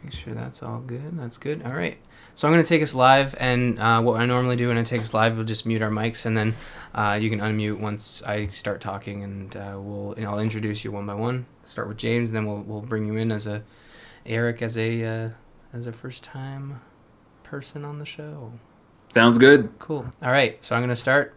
Make sure that's all good. That's good. All right. So I'm going to take us live, and what I normally do when I take us live, we'll just mute our mics, and then you can unmute once I start talking, and I'll introduce you one by one. Start with James, and then we'll bring you in as Eric as a first time person on the show. Sounds good. Cool. All right. So I'm going to start.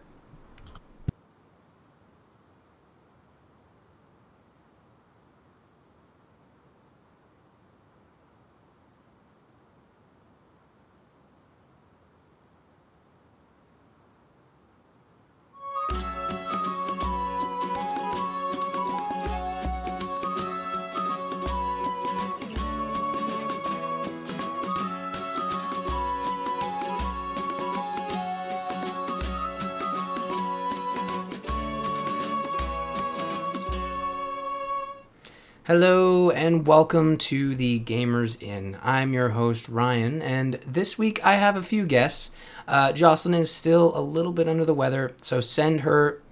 Hello and welcome to the Gamers Inn. I'm your host Ryan, and this week I have a few guests. Jocelyn is still a little bit under the weather, so send her,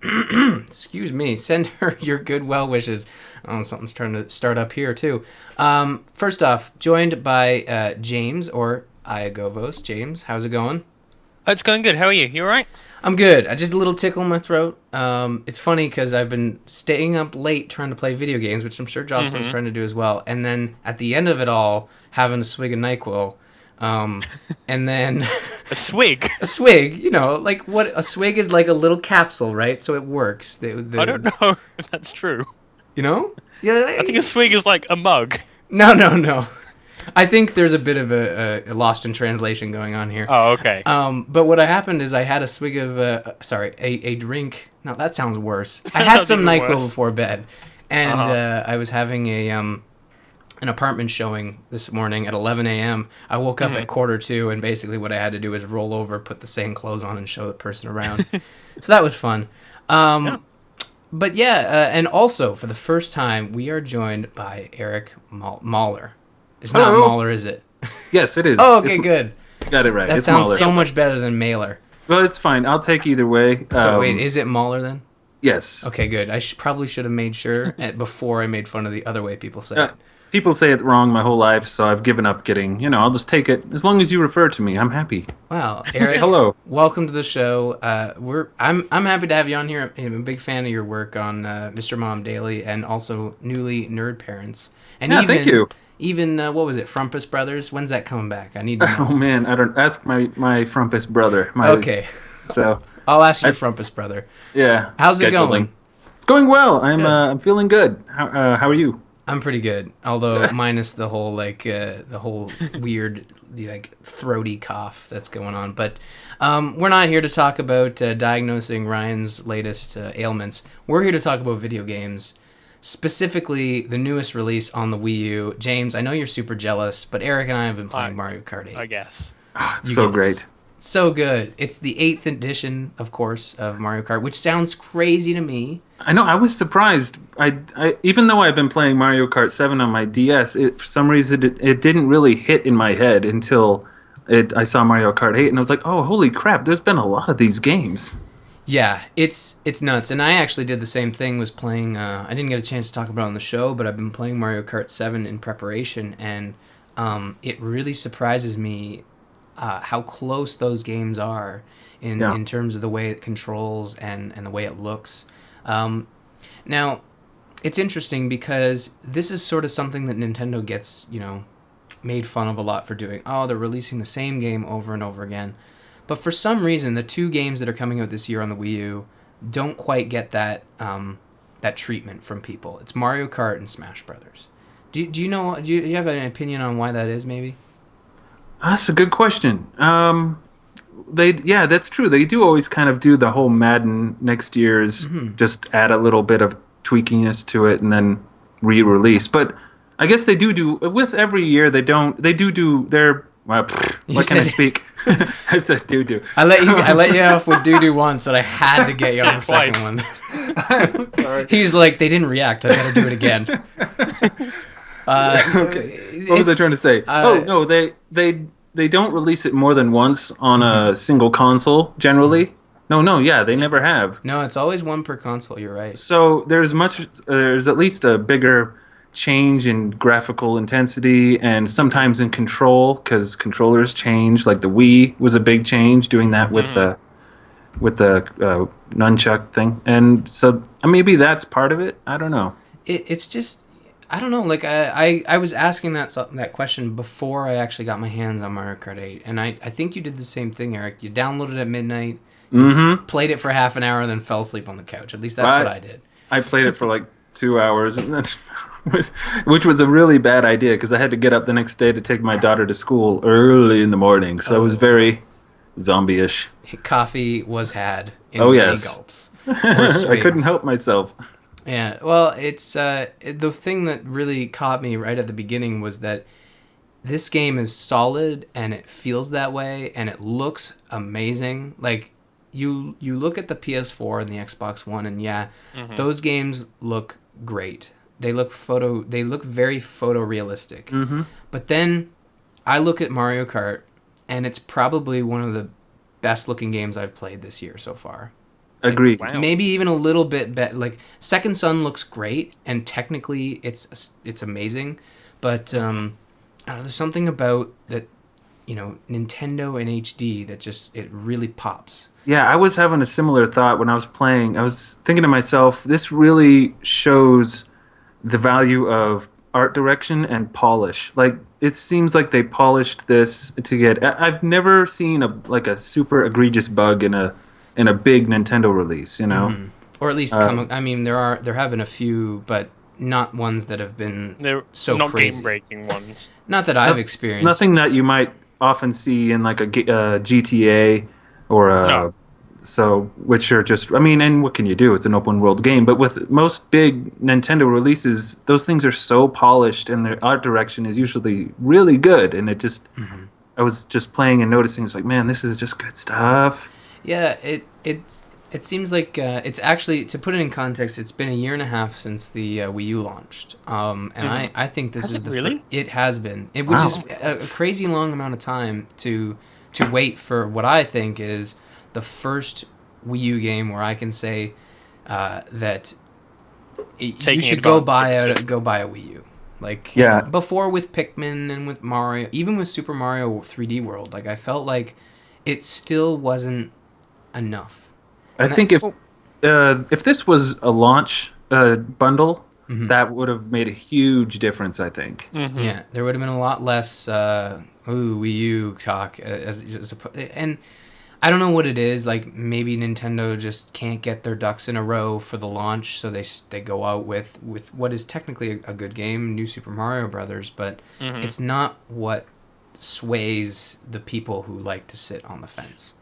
send her your good well wishes. Oh, something's trying to start up here too. First off, joined by James or Iyagovos. James, how's it going? It's going good. How are you? You all right? I'm good. I just a little tickle in my throat. It's funny because I've been staying up late trying to play video games, which I'm sure Jocelyn's trying to do as well. And then at the end of it all, having a swig of NyQuil. And then... A swig? A swig. You know, like what a swig is, like a little capsule, right? So it works. I don't know if that's true. You know? Yeah. I think a swig is like a mug. No. I think there's a bit of a lost in translation going on here. Oh, okay. But what happened is I had a swig of, a drink. No, that sounds worse. I had some NyQuil before bed. And I was having an apartment showing this morning at 11 a.m. I woke up at 1:45, and basically what I had to do was roll over, put the same clothes on, and show the person around. So that was fun. Yeah. But yeah, and also, for the first time, we are joined by Eric Mahler. It's not Mahler, is it? Yes, it is. Oh, okay, good. You got it right. That it's sounds Mahler. so much better than Mahler. Well, it's fine. I'll take either way. So wait, is it Mahler then? Yes. Okay, good. I probably should have made sure before I made fun of the other way people say it. People say it wrong my whole life, so I've given up getting, I'll just take it. As long as you refer to me, I'm happy. Wow, Eric. Say hello. Welcome to the show. I'm happy to have you on here. I'm a big fan of your work on Mr. Mom Daily and also Newly Nerd Parents. And yeah, thank you. Even, what was it, Frumpus Brothers? When's that coming back? I need to know. Oh, man, I don't ask my Frumpus brother. Okay. So I'll ask your Frumpus brother. Yeah. How's it going? It's going well. I'm feeling good. How are you? I'm pretty good, although minus the whole weird throaty cough that's going on. But we're not here to talk about diagnosing Ryan's latest ailments. We're here to talk about video games. Specifically, the newest release on the Wii U. James, I know you're super jealous, but Eric and I have been playing Mario Kart 8. I guess. Oh, it's so great. So good. It's the 8th edition, of course, of Mario Kart, which sounds crazy to me. I know. I was surprised. I even though I've been playing Mario Kart 7 on my DS, for some reason it didn't really hit in my head until I saw Mario Kart 8, and I was like, oh, holy crap, there's been a lot of these games. Yeah, it's nuts. And I actually did the same thing, was playing, I didn't get a chance to talk about it on the show, but I've been playing Mario Kart 7 in preparation, and it really surprises me how close those games are in terms of the way it controls and the way it looks. Now, it's interesting because this is sort of something that Nintendo gets, made fun of a lot for doing. Oh, they're releasing the same game over and over again. But for some reason, the two games that are coming out this year on the Wii U don't quite get that treatment from people. It's Mario Kart and Smash Brothers. Do you have an opinion on why that is, maybe? That's a good question. That's true. They do always kind of do the whole Madden next year's, just add a little bit of tweakiness to it and then re-release. But I guess they do with every year. What can I speak? I said do. I let you off with do once, but I had to get you on the second one. I'm sorry. He's like, they didn't react. I gotta do it again. Okay. What was I trying to say? No, they don't release it more than once on a single console generally. They never have. No, it's always one per console. You're right. So there's at least a bigger change in graphical intensity and sometimes in control because controllers change. Like the Wii was a big change, doing that with the nunchuck thing, and so maybe that's part of it. I don't know. It's just I don't know. Like I was asking that question before I actually got my hands on Mario Kart 8, and I think you did the same thing, Eric. You downloaded it at midnight, played it for half an hour, and then fell asleep on the couch. At least that's what I did. I played it for like 2 hours, and then which was a really bad idea because I had to get up the next day to take my daughter to school early in the morning. So I was very zombie-ish. Coffee was had in Oh many yes, gulps. I couldn't help myself. Yeah, well, it's the thing that really caught me right at the beginning was that this game is solid and it feels that way and it looks amazing. Like you look at the PS4 and the Xbox One and those games look great. They look very photorealistic. But then I look at Mario Kart and it's probably one of the best looking games I've played this year so far. Agreed. Wow. Maybe even a little bit better. Like Second Son looks great, and technically it's amazing, but I don't know, there's something about that, Nintendo in HD that just it really pops. Yeah, I was having a similar thought when I was playing. I was thinking to myself, this really shows the value of art direction and polish. Like it seems like they polished this to get. I've never seen a super egregious bug in a big Nintendo release, Or at least I mean, there have been a few, but not ones that have been so not crazy. game-breaking ones. Not that I've experienced. Nothing that you might often see in like a GTA or a. No. So, which are just, and what can you do? It's an open world game. But with most big Nintendo releases, those things are so polished and their art direction is usually really good. And it just, I was just playing and noticing, it's like, man, this is just good stuff. Yeah, it seems like it's actually, to put it in context, it's been a year and a half since the Wii U launched, and I think this is it has been, which is a crazy long amount of time to wait for what I think is the first Wii U game where I can say that you should go buy a Wii U. Like before with Pikmin and with Mario, even with Super Mario 3D World, like I felt like it still wasn't enough. I think if this was a launch bundle, that would have made a huge difference. I think. Yeah, there would have been a lot less Wii U talk and I don't know what it is. Like maybe Nintendo just can't get their ducks in a row for the launch, so they go out with what is technically a good game, New Super Mario Brothers, but it's not what sways the people who like to sit on the fence.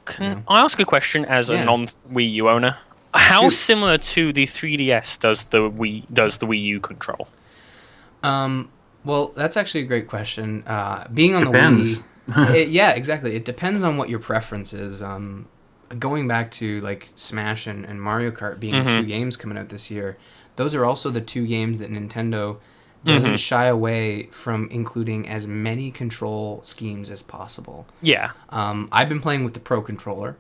Can I ask a question as a non-Wii U owner? How similar to the 3DS does the Wii U control? Well, that's actually a great question. Being on Depends. the Wii, exactly. It depends on what your preference is. Going back to like Smash and Mario Kart being the two games coming out this year, those are also the two games that Nintendo doesn't shy away from including as many control schemes as possible. Yeah. I've been playing with the Pro Controller,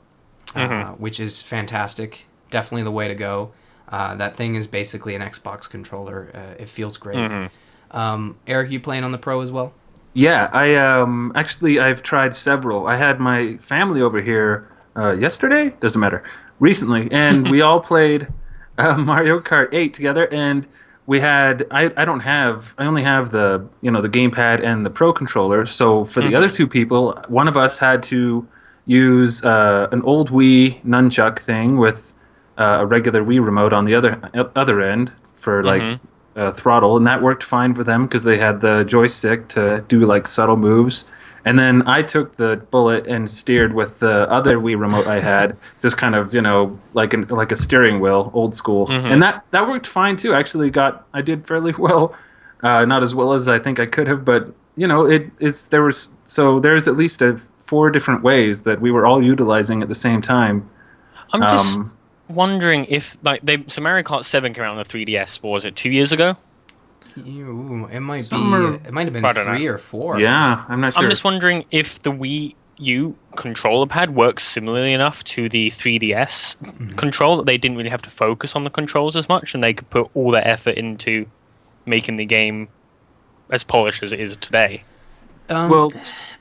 which is fantastic. Definitely the way to go. That thing is basically an Xbox controller. It feels great. Eric, you playing on the Pro as well? Yeah, I've tried several. I had my family over here yesterday, doesn't matter, recently, and we all played Mario Kart 8 together, and we had I only have the the gamepad and the Pro controller, so for the other two people, one of us had to use an old Wii nunchuck thing with a regular Wii remote on the other end for like throttle, and that worked fine for them because they had the joystick to do like subtle moves. And then I took the bullet and steered with the other Wii remote I had, just kind of like a steering wheel, old school, and that worked fine too. Actually, I did fairly well, not as well as I think I could have, but there's at least 4 different ways that we were all utilizing at the same time. I'm just wondering if so Mario Kart 7 came out on the 3DS. What was it, 2 years ago? It might have been 3 or 4. Yeah, I'm not sure. I'm just wondering if the Wii U controller pad works similarly enough to the 3DS control that they didn't really have to focus on the controls as much, and they could put all their effort into making the game as polished as it is today? Well,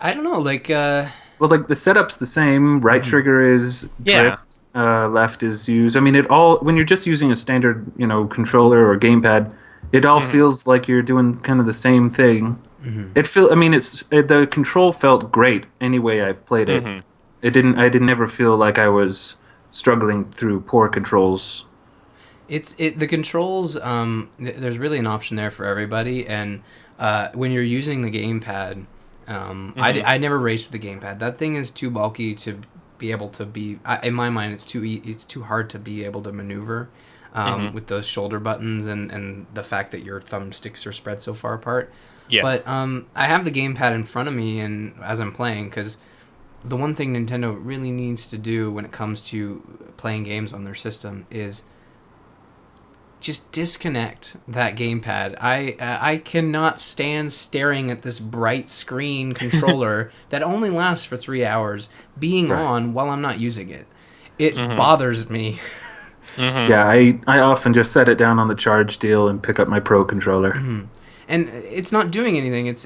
I don't know. well, like the setup's the same. Right trigger is Yeah. drift. Left is use. I mean, it all when you're just using a standard, controller or gamepad, it all feels like you're doing kind of the same thing. I mean, the control felt great any way I've played it. It didn't. I didn't ever feel like I was struggling through poor controls. The controls. There's really an option there for everybody, and when you're using the gamepad, I never raced with the gamepad. That thing is too bulky to be able to be. In my mind, it's too hard to be able to maneuver with those shoulder buttons and the fact that your thumbsticks are spread so far apart. Yeah. But I have the gamepad in front of me, and as I'm playing, because the one thing Nintendo really needs to do when it comes to playing games on their system is just disconnect that gamepad. I cannot stand staring at this bright screen controller that only lasts for 3 hours being on while I'm not using it. It bothers me. Yeah, I often just set it down on the charge deal and pick up my Pro controller. And it's not doing anything. It's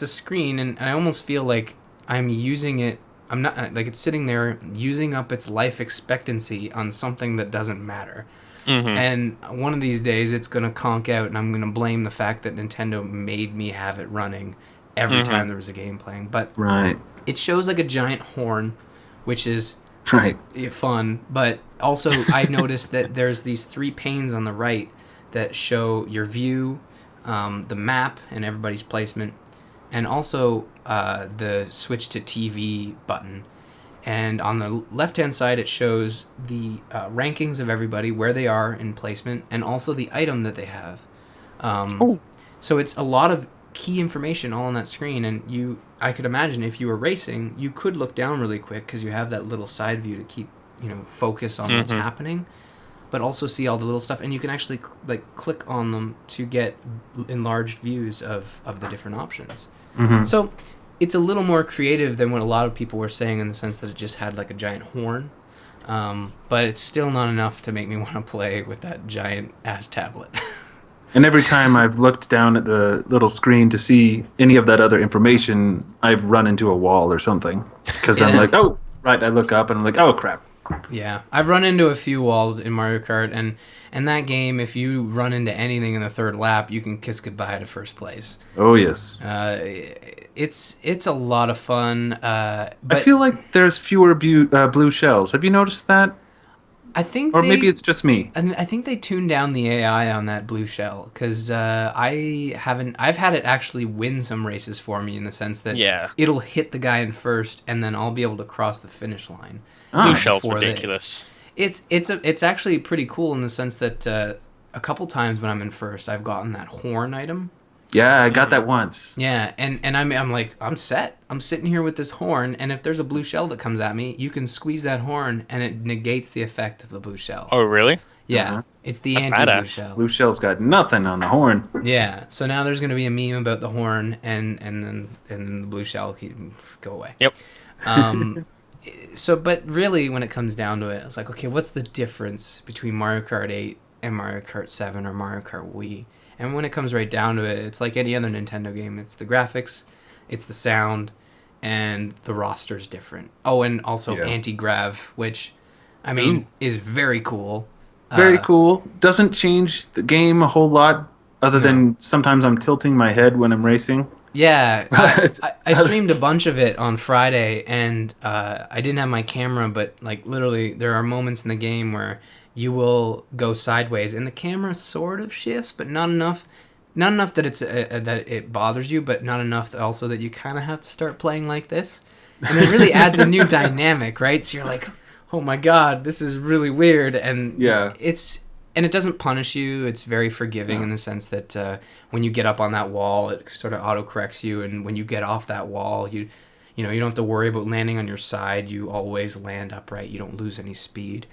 a screen, and I almost feel like I'm using it. I'm not like it's sitting there using up its life expectancy on something that doesn't matter. And one of these days it's going to conk out, and I'm going to blame the fact that Nintendo made me have it running every time there was a game playing. But it shows like a giant horn, which is fun. But also I noticed that there's these 3 panes on the right that show your view, the map, and everybody's placement, and also the switch to TV button. And on the left-hand side, it shows the rankings of everybody, where they are in placement, and also the item that they have. So it's a lot of key information all on that screen. And I could imagine if you were racing, you could look down really quick because you have that little side view to keep, focus on what's happening, but also see all the little stuff. And you can actually click on them to get enlarged views of the different options. So it's a little more creative than what a lot of people were saying, in the sense that it just had like a giant horn. But it's still not enough to make me want to play with that giant ass tablet. And every time I've looked down at the little screen to see any of that other information, I've run into a wall or something. Because I'm like, oh, right, I look up and I'm like, oh, crap. Yeah, I've run into a few walls in Mario Kart, and that game, if you run into anything in the third lap, you can kiss goodbye to first place. Oh, yes. It's a lot of fun. But I feel like there's fewer blue shells. Have you noticed that? I think, maybe it's just me. I think they tuned down the AI on that blue shell, because I've had it actually win some races for me, in the sense that it'll hit the guy in first, and then I'll be able to cross the finish line. Blue shell's ridiculous. It's actually pretty cool, in the sense that a couple times when I'm in first, I've gotten that horn item. Yeah, I got that once. Yeah, and I'm like, I'm set. I'm sitting here with this horn, and if there's a blue shell that comes at me, you can squeeze that horn, and it negates the effect of the blue shell. Oh, really? Yeah, it's the anti-blue shell. Blue shell's got nothing on the horn. Yeah, so now there's going to be a meme about the horn, and then the blue shell can go away. Yep. But really, when it comes down to it, it's like, okay, what's the difference between Mario Kart 8 and Mario Kart 7 or Mario Kart Wii? And when it comes right down to it, it's like any other Nintendo game. It's the graphics, it's the sound, and the roster's different. Oh, and also anti-grav, which, I mean, is very cool. Very cool. Doesn't change the game a whole lot, other than sometimes I'm tilting my head when I'm racing. Yeah, I streamed a bunch of it on Friday, and I didn't have my camera, but like literally there are moments in the game where you will go sideways, and the camera sort of shifts, but not enough that it's that it bothers you, but not enough also that you kind of have to start playing like this, and it really adds a new dynamic, right? So you're like, oh my god, this is really weird, and it doesn't punish you. It's very forgiving in the sense that when you get up on that wall, it sort of auto-corrects you, and when you get off that wall, you don't have to worry about landing on your side. You always land upright. You don't lose any speed.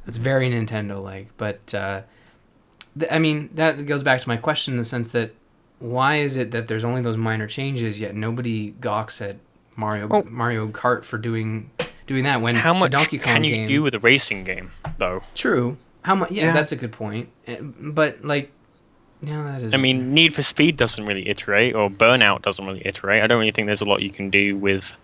It's very Nintendo-like. But, I mean, that goes back to my question in the sense that why is it that there's only those minor changes, yet nobody gawks at Mario Kart for doing that when how much Donkey Kong can you game, do with a racing game, though? True. How much? Yeah, that's a good point. But like, Yeah, that is. I mean, Need for Speed doesn't really iterate, or Burnout doesn't really iterate. I don't really think there's a lot you can do with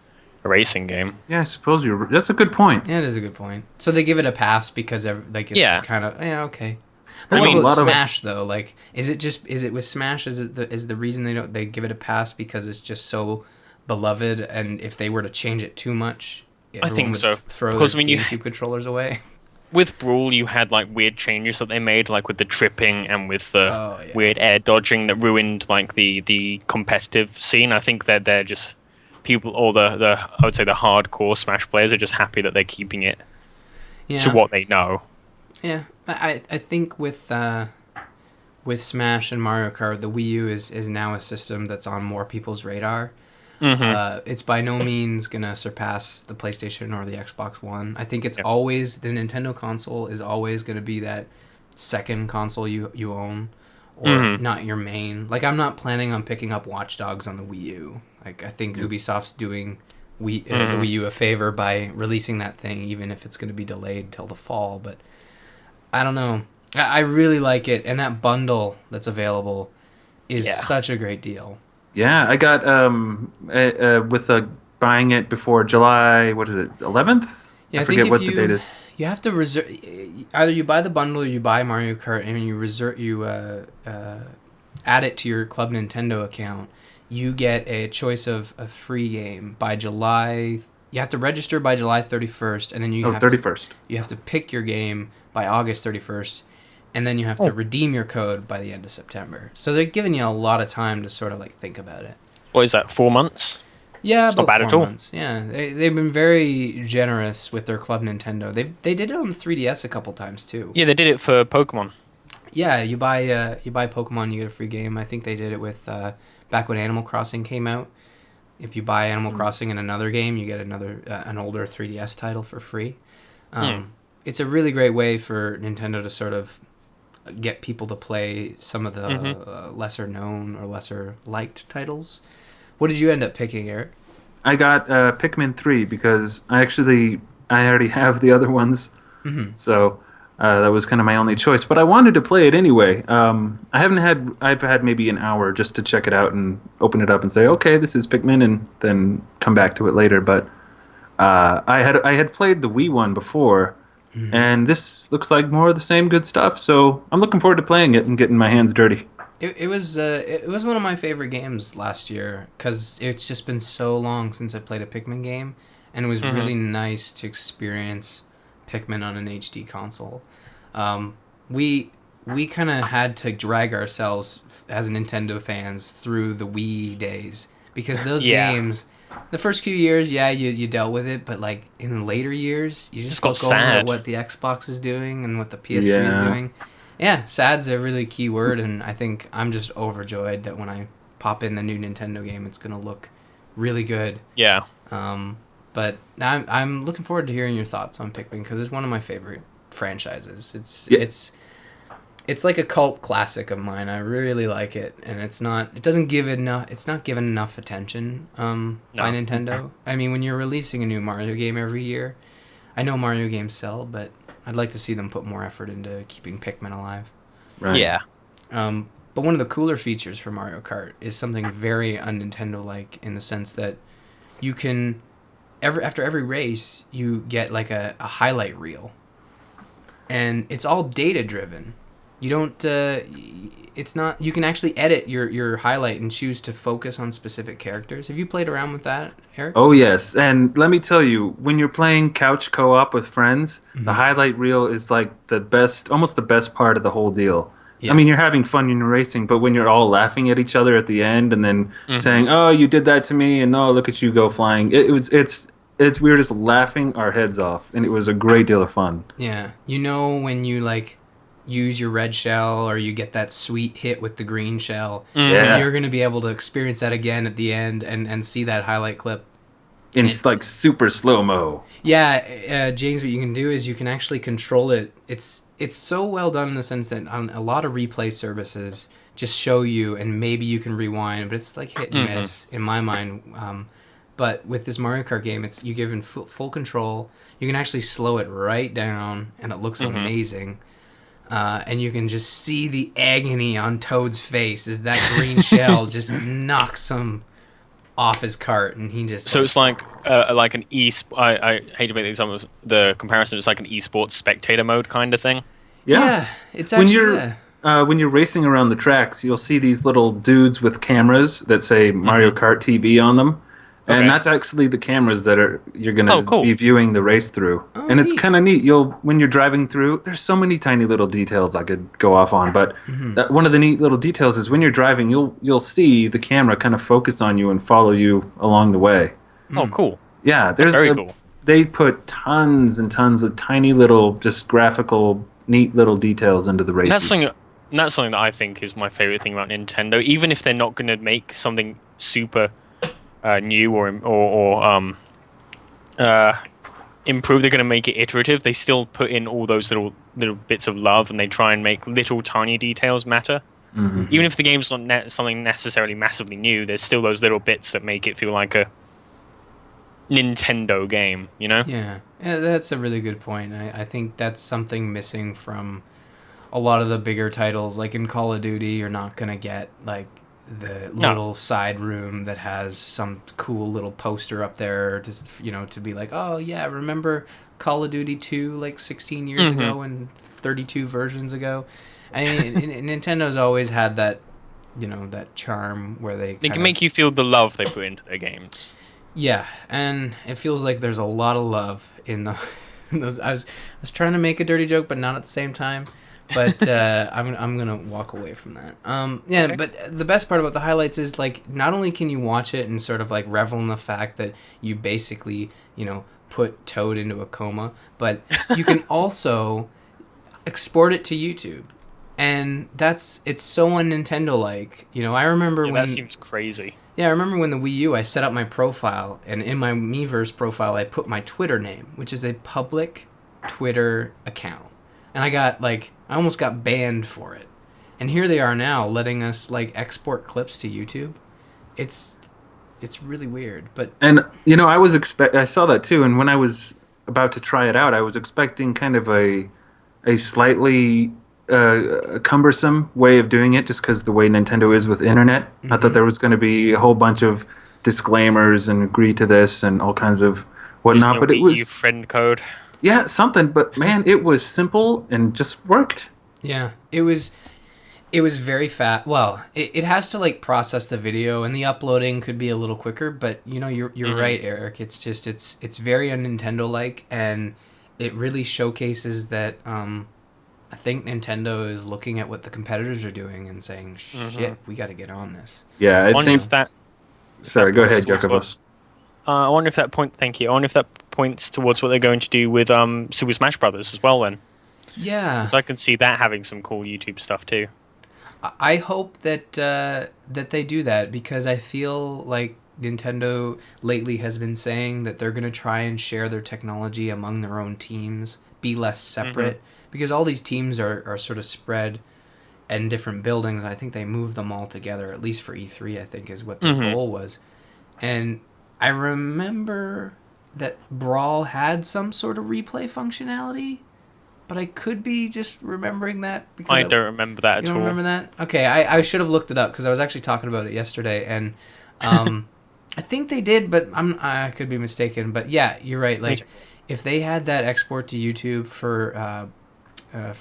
a racing game. Yeah, I suppose that's a good point. Yeah, it is a good point. So they give it a pass because like it's Yeah. kind of okay. But There's what a about lot of Smash though? Like, is it with Smash? Is the reason they give it a pass because it's just so beloved, and if they were to change it too much, I think would so. throw Because their when you GameCube controllers away. with Brawl, you had like weird changes that they made, like with the tripping and with the Oh yeah. weird air dodging that ruined like the competitive scene. I think that they're just people, or the I would say the hardcore Smash players are just happy that they're keeping it Yeah. to what they know. Yeah. I think with Smash and Mario Kart, the Wii U is now a system that's on more people's radar. It's by no means gonna surpass the PlayStation or the Xbox One. I think it's always the Nintendo console is always gonna be that second console you own, or not your main. Like, I'm not planning on picking up Watch Dogs on the Wii U. Like, I think Ubisoft's doing the Wii U a favor by releasing that thing, even if it's gonna be delayed till the fall. But I don't know. I really like it, and that bundle that's available is such a great deal. Yeah, I got with buying it before July. What is it? 11th? Yeah, I forget think what the date is. You have to reserve. Either you buy the bundle or you buy Mario Kart, and you add it to your Club Nintendo account. You get a choice of a free game by July. You have to register by July 31st, and then you have 31st. You have to pick your game by August 31st, and then you have to redeem your code by the end of September. So they're giving you a lot of time to sort of like think about it. What is that? 4 months? Yeah, it's not bad at all. Months. Yeah, they've been very generous with their Club Nintendo. They did it on the 3DS a couple times too. Yeah, they did it for Pokemon. Yeah, you buy Pokemon, you get a free game. I think they did it with back when Animal Crossing came out. If you buy Animal Crossing in another game, you get another an older 3DS title for free. It's a really great way for Nintendo to sort of get people to play some of the lesser known or lesser liked titles. What did you end up picking, Eric? I got Pikmin 3 because I already have the other ones, so that was kind of my only choice. But I wanted to play it anyway. I've had maybe an hour just to check it out and open it up and say, okay, this is Pikmin, and then come back to it later. But I had played the Wii one before, and this looks like more of the same good stuff. So I'm looking forward to playing it and getting my hands dirty. It was one of my favorite games last year because it's just been so long since I played a Pikmin game, and it was really nice to experience Pikmin on an HD console. We kind of had to drag ourselves as Nintendo fans through the Wii days because those games, the first few years, you dealt with it, but like in the later years, you just got look over sad at what the Xbox is doing and what the PS3 is doing. Yeah, sad's a really key word, and I think I'm just overjoyed that when I pop in the new Nintendo game, it's gonna look really good. Yeah. But I'm looking forward to hearing your thoughts on Pikmin because it's one of my favorite franchises. It's like a cult classic of mine. I really like it, and it's not given enough attention by Nintendo. I mean, when you're releasing a new Mario game every year, I know Mario games sell, but I'd like to see them put more effort into keeping Pikmin alive. Right. Yeah. But one of the cooler features for Mario Kart is something very un-Nintendo-like in the sense that you can, after every race, you get like a highlight reel. And it's all data-driven. You don't, it's not, you can actually edit your highlight and choose to focus on specific characters. Have you played around with that, Eric? Oh, yes. And let me tell you, when you're playing couch co-op with friends, the highlight reel is like almost the best part of the whole deal. Yeah. I mean, you're having fun in your racing, but when you're all laughing at each other at the end and then saying, oh, you did that to me, and oh, look at you go flying. We were just laughing our heads off, and it was a great deal of fun. Yeah. You know when you, like, use your red shell or you get that sweet hit with the green shell, you're going to be able to experience that again at the end and see that highlight clip. It's like super slow-mo. Yeah, James, what you can do is you can actually control it. It's so well done in the sense that on a lot of replay services just show you and maybe you can rewind, but it's like hit and miss in my mind. But with this Mario Kart game, you given full control. You can actually slow it right down, and it looks amazing. and you can just see the agony on Toad's face as that green shell just knocks him off his cart, and he just. So it's like an I hate to make the example, the comparison. It's like an esports spectator mode kind of thing. Yeah, it's actually when you're racing around the tracks, you'll see these little dudes with cameras that say Mario Kart TV on them. And that's actually the cameras that you're gonna be viewing the race through, and it's kind of neat. When you're driving through, there's so many tiny little details I could go off on, but one of the neat little details is when you're driving, you'll see the camera kind of focus on you and follow you along the way. Oh, cool! Yeah, that's very cool. They put tons and tons of tiny little, just graphical, neat little details into the races. That's something that I think is my favorite thing about Nintendo. Even if they're not going to make something super new or improve, they're going to make it iterative. They still put in all those little bits of love, and they try and make little tiny details matter. Even if the game's not something necessarily massively new, there's still those little bits that make it feel like a Nintendo game, you know? Yeah, that's a really good point. I think that's something missing from a lot of the bigger titles. Like in Call of Duty, you're not going to get like the little side room that has some cool little poster up there to be like, oh yeah, remember Call of Duty 2 like 16 years ago and 32 versions ago. I mean, Nintendo's always had that, that charm where they can make you feel the love they put into their games. Yeah, and it feels like there's a lot of love in those. I was trying to make a dirty joke, but not at the same time. But I'm gonna walk away from that. Okay. But the best part about the highlights is like not only can you watch it and sort of like revel in the fact that you basically put Toad into a coma, but you can also export it to YouTube, and it's so un-Nintendo like. I remember when that seems crazy. Yeah, I remember when the Wii U, I set up my profile, and in my Miiverse profile, I put my Twitter name, which is a public Twitter account. And I almost got banned for it. And here they are now, letting us, export clips to YouTube. It's really weird, but... And, I saw that too, and when I was about to try it out, I was expecting kind of a slightly... a cumbersome way of doing it, just because the way Nintendo is with internet. I thought there was going to be a whole bunch of disclaimers and agree to this and all kinds of whatnot. But it was friend code. Yeah, something. But man, it was simple and just worked. Yeah, it was very fast. Well, it has to process the video, and the uploading could be a little quicker. But you're right, Eric. It's just it's very un-Nintendo like, and it really showcases that. I think Nintendo is looking at what the competitors are doing and saying, shit, we got to get on this. Yeah, I think... Sorry, go ahead, Iyagovos. I wonder if that Thank you. I wonder if that points towards what they're going to do with Super Smash Brothers as well, then. Yeah. Because I can see that having some cool YouTube stuff, too. I hope that they do that, because I feel like Nintendo lately has been saying that they're going to try and share their technology among their own teams, be less separate. Because all these teams are sort of spread in different buildings. I think they moved them all together, at least for E3, I think is what the goal was. And I remember that Brawl had some sort of replay functionality, but I could be just remembering that. Because I don't remember that at all. You don't remember that? Okay, I should have looked it up, because I was actually talking about it yesterday, and I think they did, but I could be mistaken. But yeah, you're right. If they had that export to YouTube for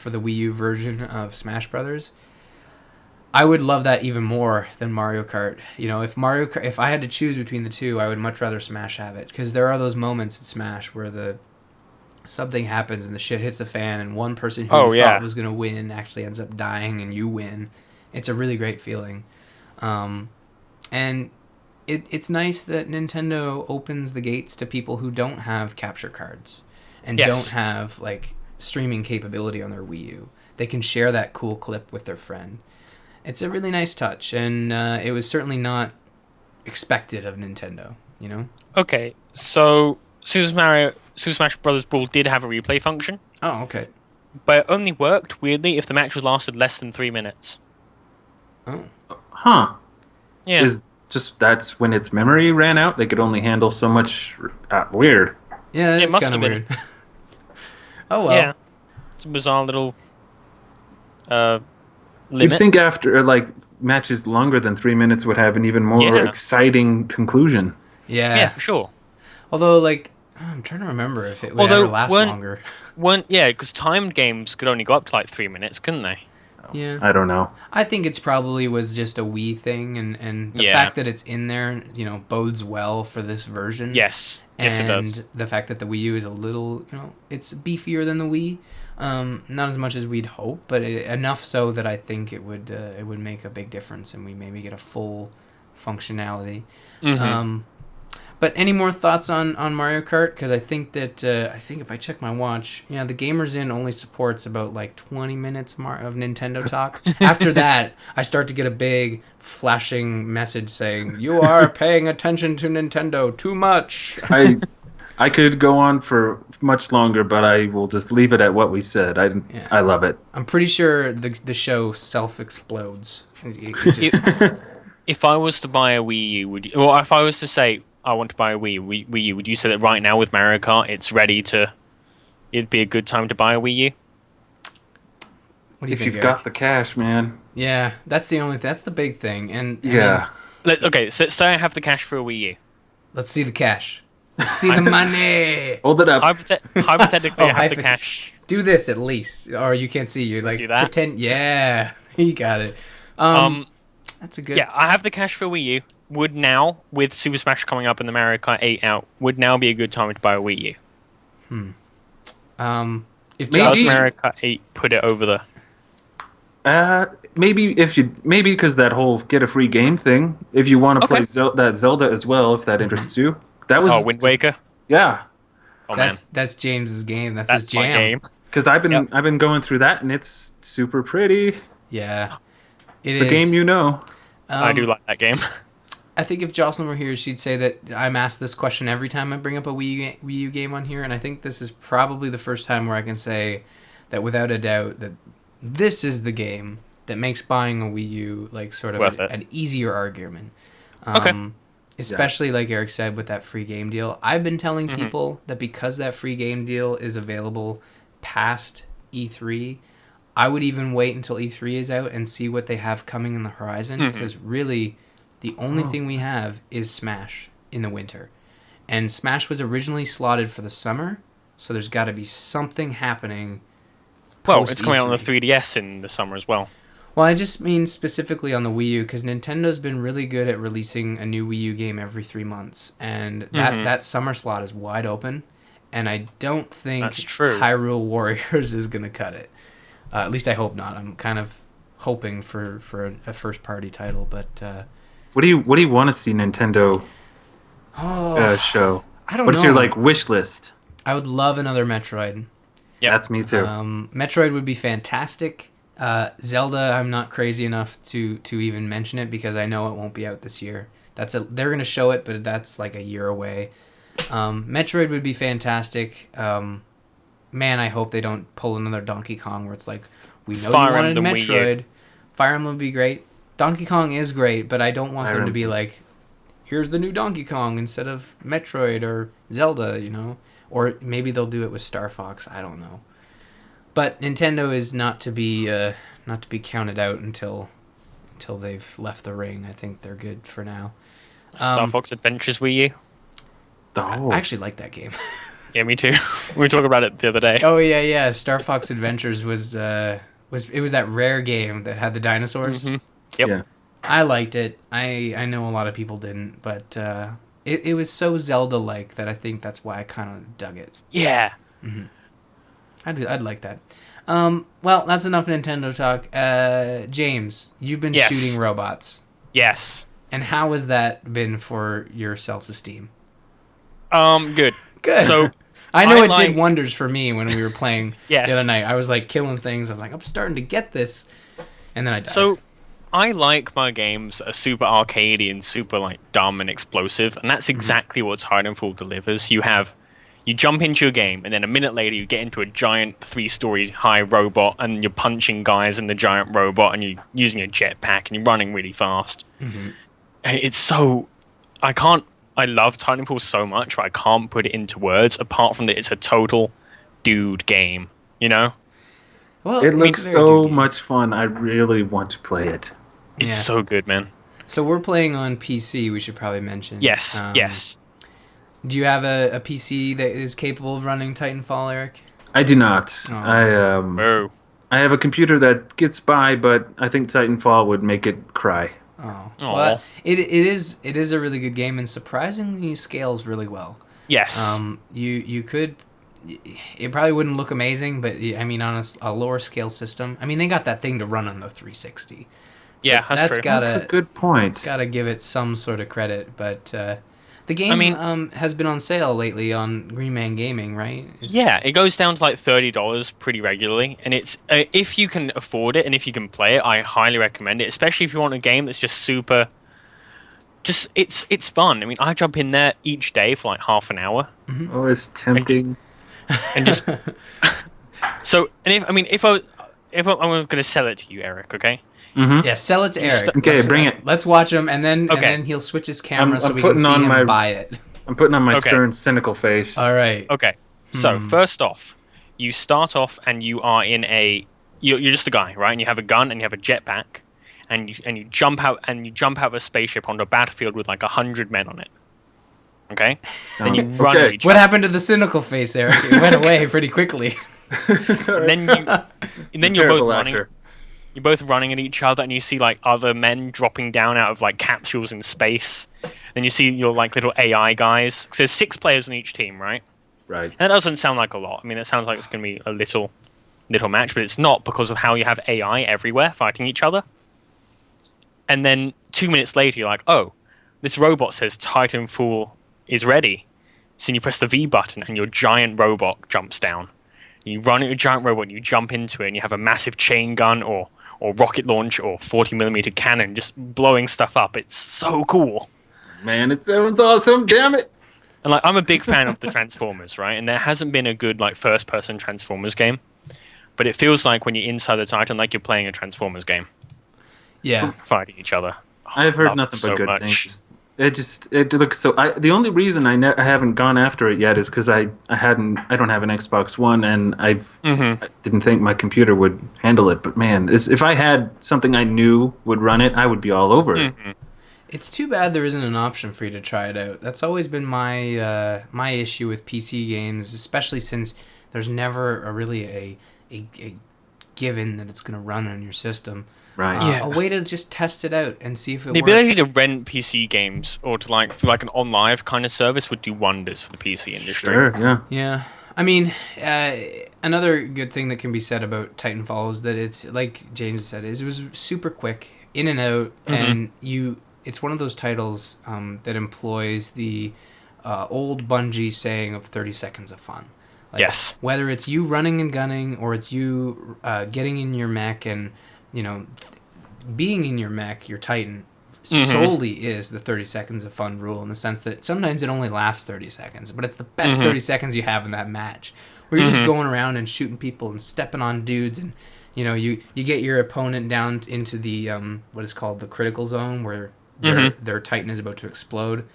the Wii U version of Smash Brothers, I would love that even more than Mario Kart. If I had to choose between the two, I would much rather Smash have it, because there are those moments in Smash where something happens and the shit hits the fan, and one person who you thought was going to win actually ends up dying and you win. It's a really great feeling. And it's nice that Nintendo opens the gates to people who don't have capture cards and don't have streaming capability on their Wii U. They can share that cool clip with their friend. It's a really nice touch, and it was certainly not expected of Nintendo, Okay, so Super Smash Bros. Brawl did have a replay function. Oh, okay. But it only worked, weirdly, if the match was lasted less than 3 minutes. Oh. Huh. Yeah. That's when its memory ran out? They could only handle so much... weird. Yeah, it's kind of weird. Oh, well. Yeah. It's a bizarre little limit. You'd think after like matches longer than 3 minutes would have an even more Yeah. exciting conclusion. Yeah, for sure. Although, like, I'm trying to remember if it would ever Although last longer. yeah, because timed games could only go up to like 3 minutes, couldn't they? Yeah. I don't know. I think it's probably was just a Wii thing, and the Yeah. fact that it's in there, bodes well for this version. Yes, yes, it does. And the fact that the Wii U is a little, it's beefier than the Wii. Not as much as we'd hope, but enough so that I think it would make a big difference, and we maybe get a full functionality. Mhm. But any more thoughts on Mario Kart? Because I think that if I check my watch, the Gamers Inn only supports about like 20 minutes of Nintendo talk. After that, I start to get a big flashing message saying, "You are paying attention to Nintendo too much." I could go on for much longer, but I will just leave it at what we said. I love it. I'm pretty sure the show self explodes. If I was to buy a Wii U, if I was to say I want to buy a Wii U, would you say that right now with Mario Kart, it'd be a good time to buy a Wii U? What do you If think, you've Eric? got the cash, man. Yeah, that's the big thing. And Yeah. Okay, so say I have the cash for a Wii U. let's see the cash. Let's see the money. Hold it up. Hypothetically, I have the hypothet- cash. Do this at least, or you can't see. You like Do that? pretend. Yeah, you got it. That's a good. Yeah, I have the cash for Wii U. Would now, with Super Smash coming up and the Mario Kart 8 out, would now be a good time to buy a Wii U? If Maybe- Does Mario Kart 8 put it over the... Maybe because that whole get a free game thing. If you want to Okay. play that Zelda as well, if that interests you. That was Wind Waker? Yeah, Oh, man. that's James's game. That's his That's my jam. game. because I've Yep. been going through that and it's super pretty. Yeah, It's the game you know. I do like that game. I think if Jocelyn were here, she'd say that I'm asked this question every time I bring up a Wii U game on here, and I think this is probably the first time where I can say that without a doubt that this is the game that makes buying a Wii U like sort of Worth it. an easier argument. Okay. Especially like Eric said with that free game deal. I've been telling people that because that free game deal is available past E3, I would even wait until E3 is out and see what they have coming in the horizon, because really the only thing we have is Smash in the winter. And Smash was originally slotted for the summer, so there's got to be something happening. Well, post it's coming out on the E3. 3DS in the summer as well. Well, I just mean specifically on the Wii U, because Nintendo's been really good at releasing a new Wii U game every 3 months, and that summer slot is wide open, and I don't think That's true. Hyrule Warriors is going to cut it. At least I hope not. I'm kind of hoping for a first party title, but What do you want to see Nintendo show? I don't What's know. your like wish list? I would love another Metroid. Yep. That's me too. Metroid would be fantastic. Zelda, I'm not crazy enough to even mention it because I know it won't be out this year. They're gonna show it, but that's like a year away. Metroid would be fantastic. Man, I hope they don't pull another Donkey Kong where it's like, we know Fire you wanted Emblem Wii U. Metroid. Fire Emblem would be great. Donkey Kong is great, but I don't want Fire them to be Emblem. like, here's the new Donkey Kong instead of Metroid or Zelda, Or maybe they'll do it with Star Fox. I don't know. But Nintendo is not to be counted out until they've left the ring. I think they're good for now. Star Fox Adventures Wii U? Oh, I actually like that game. Yeah, me too. We were talking about it the other day. Oh yeah. Star Fox Adventures was that rare game that had the dinosaurs. Yep. yeah. I liked it. I know a lot of people didn't, but it was so Zelda-like that I think that's why I kind of dug it. Yeah. I'd like that. Well, that's enough Nintendo talk. James, you've been Yes. shooting robots, Yes. and how has that been for your self-esteem? Good. Good. So, I know I it like- did wonders for me when we were playing Yes. the other night. I was like killing things. I was like, I'm starting to get this, and then I died. So, I like my games are super arcadey and super like dumb and explosive, and that's exactly what Titanfall delivers. You jump into your game, and then a minute later you get into a giant 3-story high robot, and you're punching guys in the giant robot, and you're using a jetpack, and you're running really fast. And it's so I love Titanfall so much, but I can't put it into words. Apart from that, it's a total dude game. You know? Well, It looks it's a very good so game. much fun. I really want to play it. It's Yeah. so good, man. So we're playing on PC. We should probably mention. Yes, yes. Do you have a PC that is capable of running Titanfall, Eric? I do not. Oh. Oh. I have a computer that gets by, but I think Titanfall would make it cry. Oh, Aw. well, it is a really good game and surprisingly scales really well. Yes. You could, it probably wouldn't look amazing, but I mean on a lower scale system, I mean they got that thing to run on the 360. So Yeah, that's true. Gotta, That's a good point. Got to give it some sort of credit, but the game has been on sale lately on Green Man Gaming, right? Yeah, it goes down to like $30 pretty regularly, and it's if you can afford it and if you can play it, I highly recommend it. Especially if you want a game that's just super, it's fun. I mean, I jump in there each day for like half an hour, Oh, it's tempting. and just so. And if I'm going to sell it to you, Eric, okay? Yeah, sell it to Eric. Okay, bring it. Let's watch him, and then Okay. he'll switch his camera I'm so we can putting see on him my- buy it. I'm putting on my Okay. stern, cynical face. All right. Okay. So first off, you start off and you are in you're just a guy, right? And you have a gun and you have a jetpack, and you jump out of a spaceship onto a battlefield with like 100 men on it. Okay. Then you run at each What other. happened to the cynical face, Eric? It went away pretty quickly. Sorry. And then you're both Terrible running. actor. You're both running at each other, and you see like other men dropping down out of like capsules in space. Then you see your like little AI guys. 'Cause there's 6 players on each team, right? Right. And that doesn't sound like a lot. I mean, it sounds like it's going to be a little match, but it's not because of how you have AI everywhere fighting each other. And then 2 minutes later, you're like, oh, this robot says Titanfall is ready. So then you press the V button, and your giant robot jumps down. You run at your giant robot, and you jump into it, and you have a massive chain gun or rocket launch or 40mm cannon just blowing stuff up. It's so cool. Man, it sounds awesome. Damn it. And like, I'm a big fan of the Transformers, right? And there hasn't been a good like first-person Transformers game, but it feels like when you're inside the Titan, like you're playing a Transformers game, Yeah. fighting each other. Oh, I've I heard love it nothing so but good much. things. It looks so. The only reason I haven't gone after it yet is because I don't have an Xbox One, and I didn't think my computer would handle it. But man, if I had something I knew would run it, I would be all over it. It's too bad there isn't an option for you to try it out. That's always been my my issue with PC games, especially since there's never a given that it's going to run on your system. Right. Yeah. A way to just test it out and see if it The works. ability to rent PC games or to like through like an OnLive kind of service would do wonders for the PC industry. Sure. Yeah. Yeah. I mean, another good thing that can be said about Titanfall is that it's, like James said, it was super quick, in and out, and it's one of those titles that employs the old Bungie saying of 30 seconds of fun. Like, Yes. Whether it's you running and gunning or it's you getting in your mech and, being in your mech, your Titan, solely is the 30 seconds of fun rule, in the sense that sometimes it only lasts 30 seconds, but it's the best 30 seconds you have in that match, where you're just going around and shooting people and stepping on dudes, and you get your opponent down into the what is called the critical zone, where their Titan is about to explode.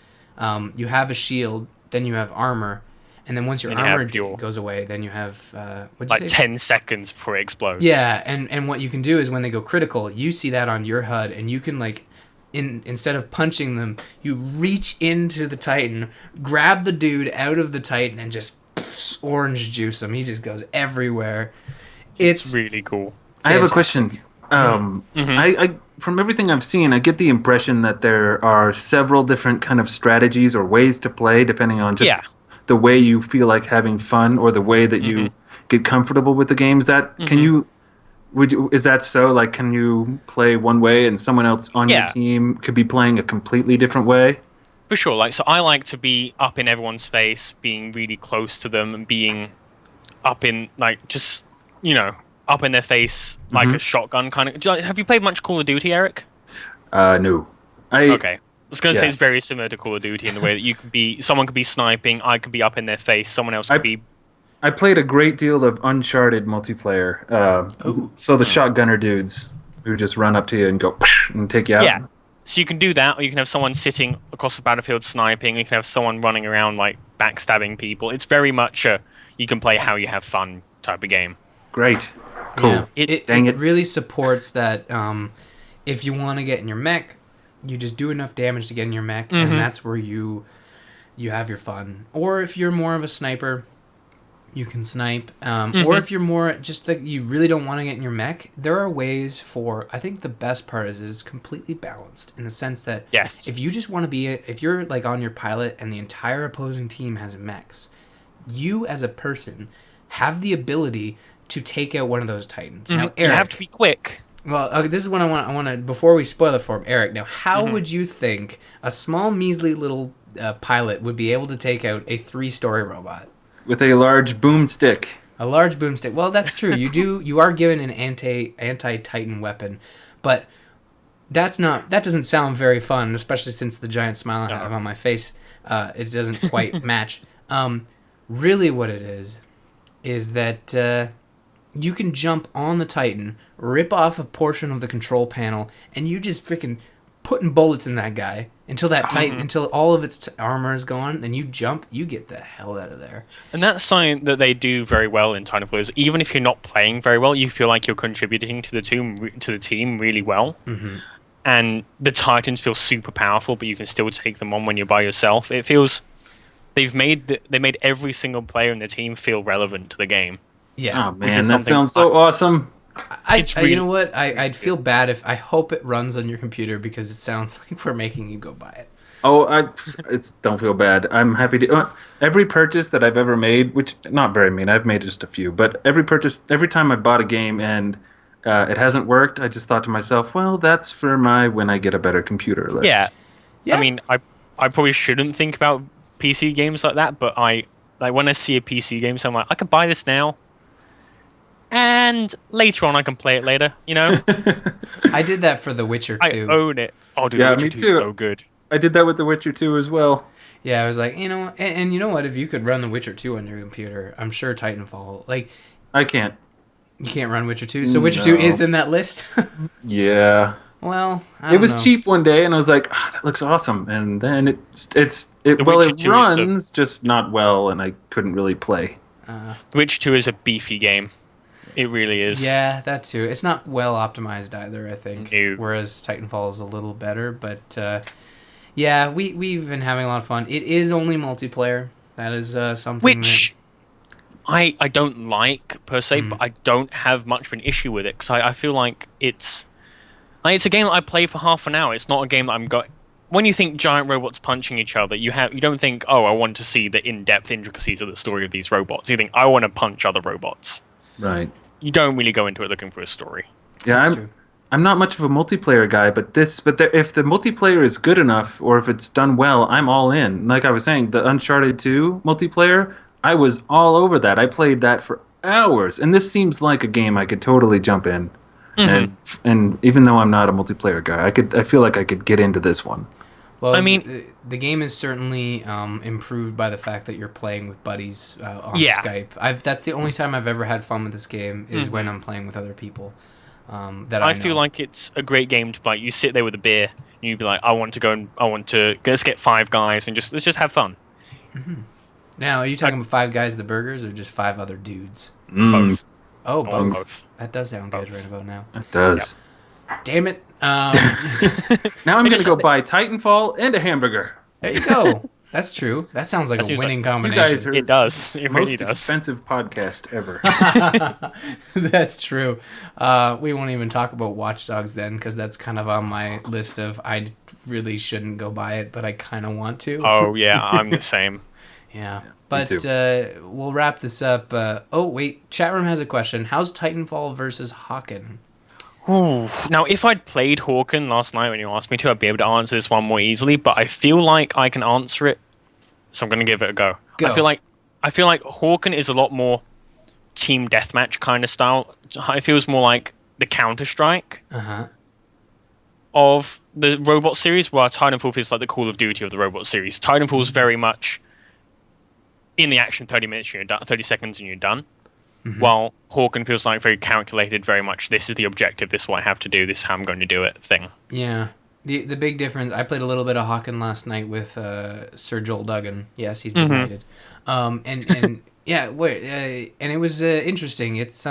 You have a shield, then you have armor, and then once your Then you have armor fuel. goes away, then you have what'd you Like say? 10 seconds before it explodes. Yeah, and what you can do is when they go critical, you see that on your HUD, and you can like, instead of punching them, you reach into the Titan, grab the dude out of the Titan, and just orange juice him. He just goes everywhere. It's really cool. I have a Fantastic. question. I from everything I've seen, I get the impression that there are several different kind of strategies or ways to play, depending on just the way you feel like having fun or the way that you get comfortable with the game. Is that is that so? Like, can you play one way and someone else on your team could be playing a completely different way? For sure. Like, so I like to be up in everyone's face, being really close to them, and being up in like just up in their face like a shotgun kind of. Have you played much Call of Duty, Eric? No. Okay. I was going to say Yeah. it's very similar to Call of Duty in the way that someone could be sniping, I could be up in their face, someone else could be. I played a great deal of Uncharted multiplayer. So the shotgunner dudes who just run up to you and go and take you out. Yeah. So you can do that, or you can have someone sitting across the battlefield sniping, or you can have someone running around like backstabbing people. It's very much you can play how you have fun type of game. Great. Cool. Yeah. It- Dang It it. really supports that if you want to get in your mech, you just do enough damage to get in your mech, and that's where you have your fun. Or if you're more of a sniper, you can snipe. Or if you're more just that you really don't want to get in your mech, there are ways for. I think the best part is it's completely balanced in the sense that Yes. if you just want to be if you're like on your pilot and the entire opposing team has mechs, you as a person have the ability to take out one of those titans. Now, Eric, You have to be quick. well, okay, this is what I want. I want to before we spoil it for him, Eric. Now, how would you think a small, measly little pilot would be able to take out a 3-story robot? With a large boomstick. A large boomstick. Well, that's true. You are given an anti-Titan weapon, but that doesn't sound very fun, especially since the giant smile I have on my face. It doesn't quite match. Really, what it is that you can jump on the Titan, rip off a portion of the control panel, and you just freaking putting bullets in that guy until that Titan, until all of its armor is gone. Then you jump, you get the hell out of there. And that's something that they do very well in Titanfall. Is even if you're not playing very well, you feel like you're contributing to the team really well. And the Titans feel super powerful, but you can still take them on when you're by yourself. It feels they made every single player in the team feel relevant to the game. Yeah. Oh man, that sounds so awesome. You know what? I'd feel bad if I hope it runs on your computer because it sounds like we're making you go buy it. Oh, don't feel bad. I'm happy to. Every purchase that I've ever made, which not very many, I've made just a few, but every time I bought a game and it hasn't worked, I just thought to myself, well, that's for my when I get a better computer list. Yeah. Yeah. I mean, I probably shouldn't think about PC games like that, but when I see a PC game, so I'm like, I can buy this now. And later on, I can play it later. You know, I did that for The Witcher 2. I own it. Oh, dude, Yeah, The me Witcher 2 too. is so good. I did that with The Witcher 2 as well. Yeah, I was like, you know, and you know what? If you could run The Witcher 2 on your computer, I'm sure Titanfall. Like, I can't. you can't run Witcher 2, so Witcher 2 is in that list. Yeah. Well, It was know. cheap one day, and I was like, that looks awesome. And then it Witcher 2 runs, just not well, and I couldn't really play. The Witcher 2 is a beefy game. It really is. Yeah, that too. It's not well optimized either, I think. No. Whereas Titanfall is a little better, but yeah, we've been having a lot of fun. It is only multiplayer. That is something Which I don't like per se, but I don't have much of an issue with it because I feel like it's a game that I play for half an hour. It's not a game that I'm going. When you think giant robots punching each other, you don't think, oh, I want to see the in-depth intricacies of the story of these robots. You think, I want to punch other robots. Right. You don't really go into it looking for a story. Yeah, That's true. I'm not much of a multiplayer guy, but if the multiplayer is good enough or if it's done well, I'm all in. Like I was saying, the Uncharted 2 multiplayer, I was all over that. I played that for hours, and this seems like a game I could totally jump in. And even though I'm not a multiplayer guy, I feel like I could get into this one. Well, I mean, the game is certainly improved by the fact that you're playing with buddies on Yeah. Skype. That's the only time I've ever had fun with this game is when I'm playing with other people. I feel like it's a great game to play. You sit there with a beer, and you'd be like, let's get 5 guys and let's just have fun. Now, are you talking about 5 guys the burgers or just 5 other dudes? Both. Oh, both. Both. That does sound good Both. right about now. It does. Damn it. Now I'm going to go buy Titanfall and a hamburger. There you go. That's true. That sounds like That a seems winning like- combination. You guys are It does. It the really most does. expensive podcast ever. That's true. We won't even talk about Watch Dogs then, because that's kind of on my list of I really shouldn't go buy it, but I kind of want to. Oh yeah, I'm the same. Yeah. But too. we'll wrap this up. Oh, wait. Chat room has a question. How's Titanfall versus Hawken? Ooh. Now, if I'd played Hawken last night when you asked me to, I'd be able to answer this one more easily. But I feel like I can answer it, so I'm going to give it a go. Go. I feel like Hawken is a lot more team deathmatch kind of style. It feels more like the Counter-Strike Uh-huh. of the robot series, while Titanfall feels like the Call of Duty of the robot series. Titanfall's very much in the action, 30 minutes, you're done, 30 seconds and you're done. While Hawken feels like very calculated, very much this is the objective, this is what I have to do, this is how I'm going to do it thing. Yeah. The big difference, I played a little bit of Hawken last night with Sir Joel Duggan. Yes, he's been knighted. And yeah, and it was interesting. It's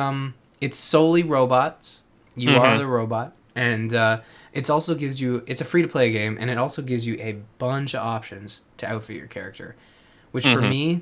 it's solely robots. You are the robot, and it also gives you. It's a free to play game, and it also gives you a bunch of options to outfit your character, which for me,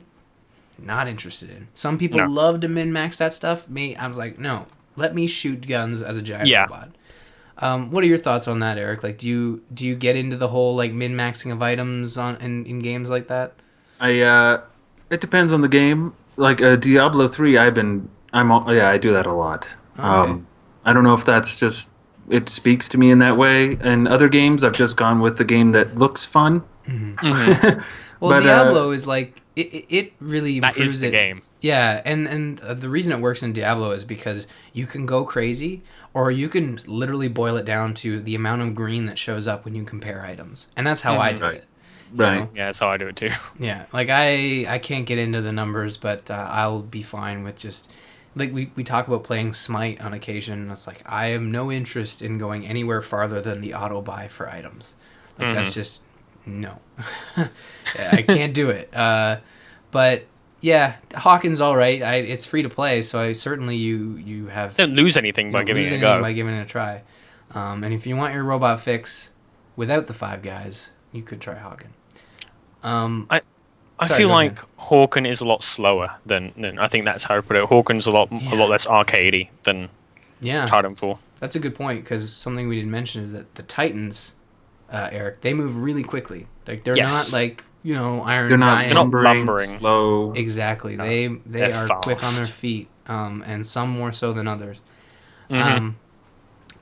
not interested in. Some people love to min max that stuff. Me, I was like, no, let me shoot guns as a giant robot. What are your thoughts on that, Eric? Like, do you get into the whole like min maxing of items in games like that? It depends on the game. Like Diablo 3, I do that a lot. Okay. I don't know if that's just it speaks to me in that way. In other games, I've just gone with the game that looks fun. Well, But, Diablo is like it really improves That is the game. Yeah, and the reason it works in Diablo is because you can go crazy, or you can literally boil it down to the amount of green that shows up when you compare items, and that's how I do it. Right. know? Yeah, that's how I do it too. Yeah, like I can't get into the numbers, but I'll be fine with just like we talk about playing Smite on occasion. And it's like I have no interest in going anywhere farther than the auto buy for items. Like that's just no, I can't do it. But yeah, Hawken's all right. It's free to play, so I certainly you have Don't lose anything by giving it a go. by giving it a try. And if you want your robot fix without the 5 guys, you could try Hawken. I Sorry, feel go like ahead. Hawken is a lot slower than I think that's how I put it. Hawken's a lot less arcadey than Yeah, Titanfall. that's a good point, because something we didn't mention is that the Titans, Eric, they move really quickly. Like they're Yes. not like Iron They're not Giant. lumbering. slow. Exactly. No, They they're are quick on fast. their feet, and some more so than others. Mhm.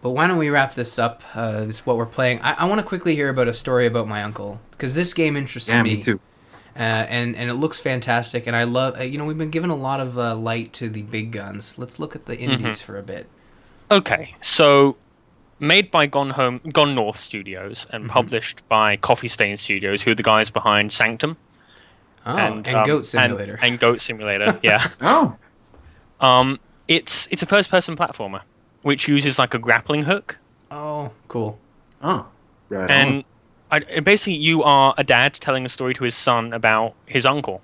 But why don't we wrap this up? This is what we're playing. I want to quickly hear about a story about my uncle, because this game interests Yeah, me too. and it looks fantastic, and I love. We've been given a lot of light to the big guns. Let's look at the indies for a bit. Okay, so made by Gone North Studios and published by Coffee Stain Studios, who are the guys behind Sanctum Oh, and Goat Simulator. and Goat Simulator. Yeah. Oh, It's a first-person platformer, which uses like a grappling hook, Oh, cool. right. and basically you are a dad telling a story to his son about his uncle.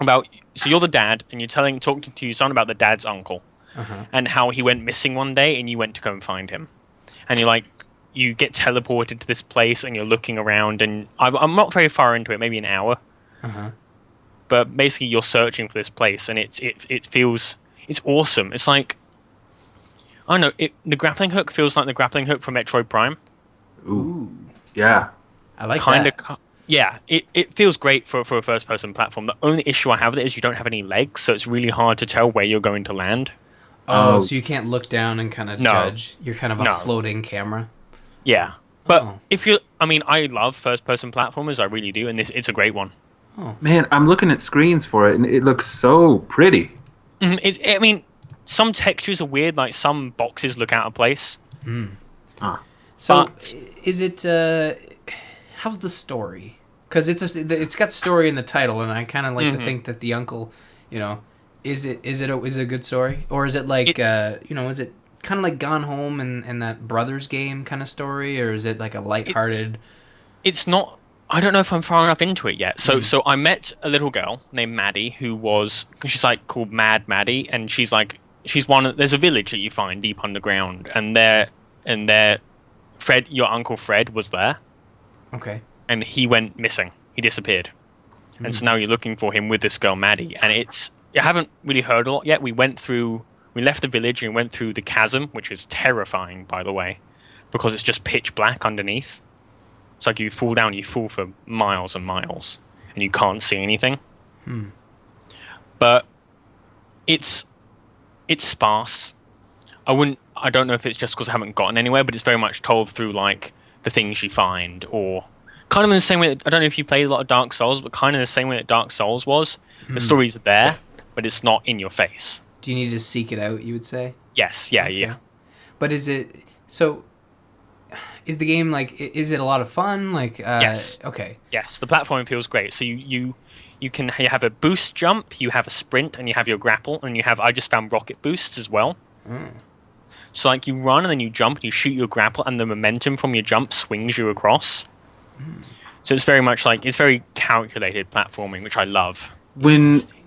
So you're the dad, and you're talking to your son about the dad's uncle, and how he went missing one day, and you went to go and find him, and you get teleported to this place, and you're looking around, and I'm not very far into it, maybe an hour, but basically you're searching for this place, and it feels awesome. It's like, I don't know, the grappling hook feels like the grappling hook from Metroid Prime. Ooh. Yeah. I like Kind that. of, yeah. It feels great for a first-person platform. The only issue I have with it is you don't have any legs, so it's really hard to tell where you're going to land. Oh, so you can't look down and kind of No. judge. You're kind of a No. floating camera. Yeah, but Oh. I love first-person platformers, I really do, and it's a great one. Man, I'm looking at screens for it, and it looks so pretty. Some textures are weird, like some boxes look out of place. So, But- is it? How's the story? Because it's got story in the title, and I kind of like to think that the uncle, is it a good story, or is it like is it kind of like Gone Home and that Brothers game kind of story, or is it like a lighthearted? It's not. I don't know if I'm far enough into it yet. So I met a little girl named Maddie she's like called Mad Maddie, and she's one. There's a village that you find deep underground, and Fred, your uncle Fred, was there, Okay. and he went missing. He disappeared, and so now you're looking for him with this girl Maddie, and I haven't really heard a lot yet. We left the village and went through the chasm, which is terrifying, by the way, because it's just pitch black underneath. It's like you fall down, you fall for miles and miles, and you can't see anything. But it's sparse. I don't know if it's just because I haven't gotten anywhere, but it's very much told through like the things you find, or kind of in the same way. I don't know if you played a lot of Dark Souls, but kind of the same way that Dark Souls was. The story's there, but it's not in your face. Do you need to seek it out? You would say. Yes, yeah. But is it so? Is the game like? Is it a lot of fun? Like, Yes. Okay. Yes, the platforming feels great. So you have a boost jump, you have a sprint, and you have your grapple, and I just found rocket boosts as well. So like you run and then you jump and you shoot your grapple, and the momentum from your jump swings you across. So it's very much like it's very calculated platforming, which I love.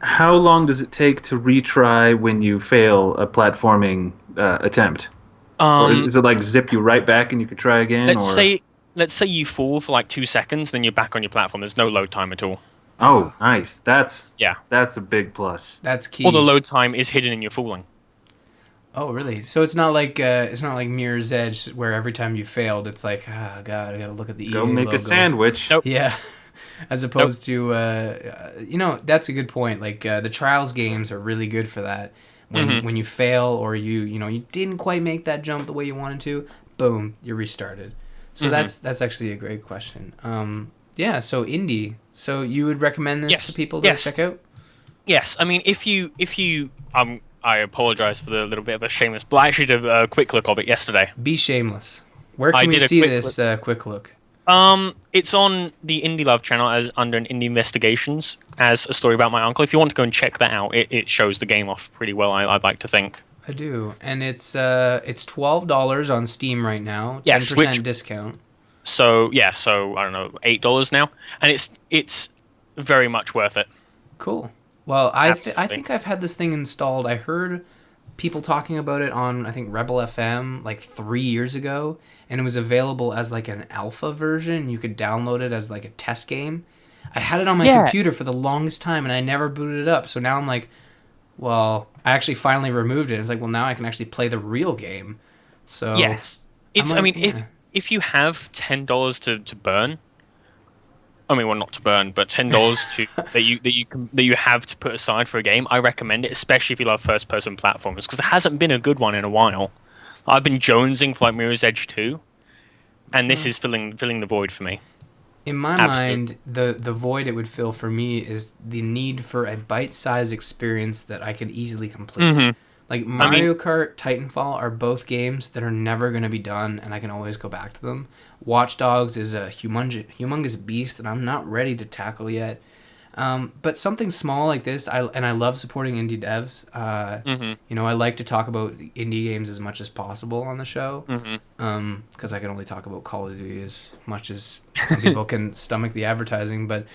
how long does it take to retry when you fail a platforming attempt? Or Um, is it like zip you right back and you can try again? let's Or say let's say you fall for like 2 seconds, then you're back on your platform. There's no load time at all. oh, nice. Yeah. That's a big plus. That's Or the key. load time is hidden in your falling. Oh, really? So it's not like Mirror's Edge where every time you failed, it's like, ah, God, I gotta look at the Go EA make a logo. sandwich. Nope. Yeah, as opposed to that's a good point. Like the Trials games are really good for that. When you fail or you didn't quite make that jump the way you wanted to, boom, you're restarted. So that's actually a great question. Yeah. So indie. So you would recommend this to Yes. people to check out? Yes. I mean, if you I apologize for the little bit of a shameless, but I actually did a quick look of it yesterday. Be shameless. Where I can we did a see quick this quick look? It's on the Indie Love channel as under an Indie Investigations as a story about my uncle. If you want to go and check that out, it shows the game off pretty well. I'd like to think. I do, and it's $12 on Steam right now, 10% Yes, which discount. so yeah, so I don't know, $8 now, and it's very much worth it. Cool. Well, I Absolutely. think I've had this thing installed. I heard people talking about it on I think Rebel FM like 3 years ago, and it was available as like an alpha version. You could download it as like a test game. I had it on my Yeah. computer for the longest time, and I never booted it up. So now I'm like, well, I actually finally removed it. It's like, well, now I can actually play the real game. So Yes, it's. might- I mean, yeah. if you have $10 to burn, I mean, well, not to burn, but $10 to that you have to put aside for a game, I recommend it, especially if you love first person platformers, because there hasn't been a good one in a while. I've been jonesing for like Mirror's Edge 2, and this is filling the void for me. In my Absolutely. mind, the void it would fill for me is the need for a bite-sized experience that I could easily complete. Like Mario Kart, Titanfall are both games that are never going to be done, and I can always go back to them. Watch Dogs is a humongous beast that I'm not ready to tackle yet. But something small like this, I love supporting indie devs. I like to talk about indie games as much as possible on the show, because I can only talk about Call of Duty as much as some people can stomach the advertising. But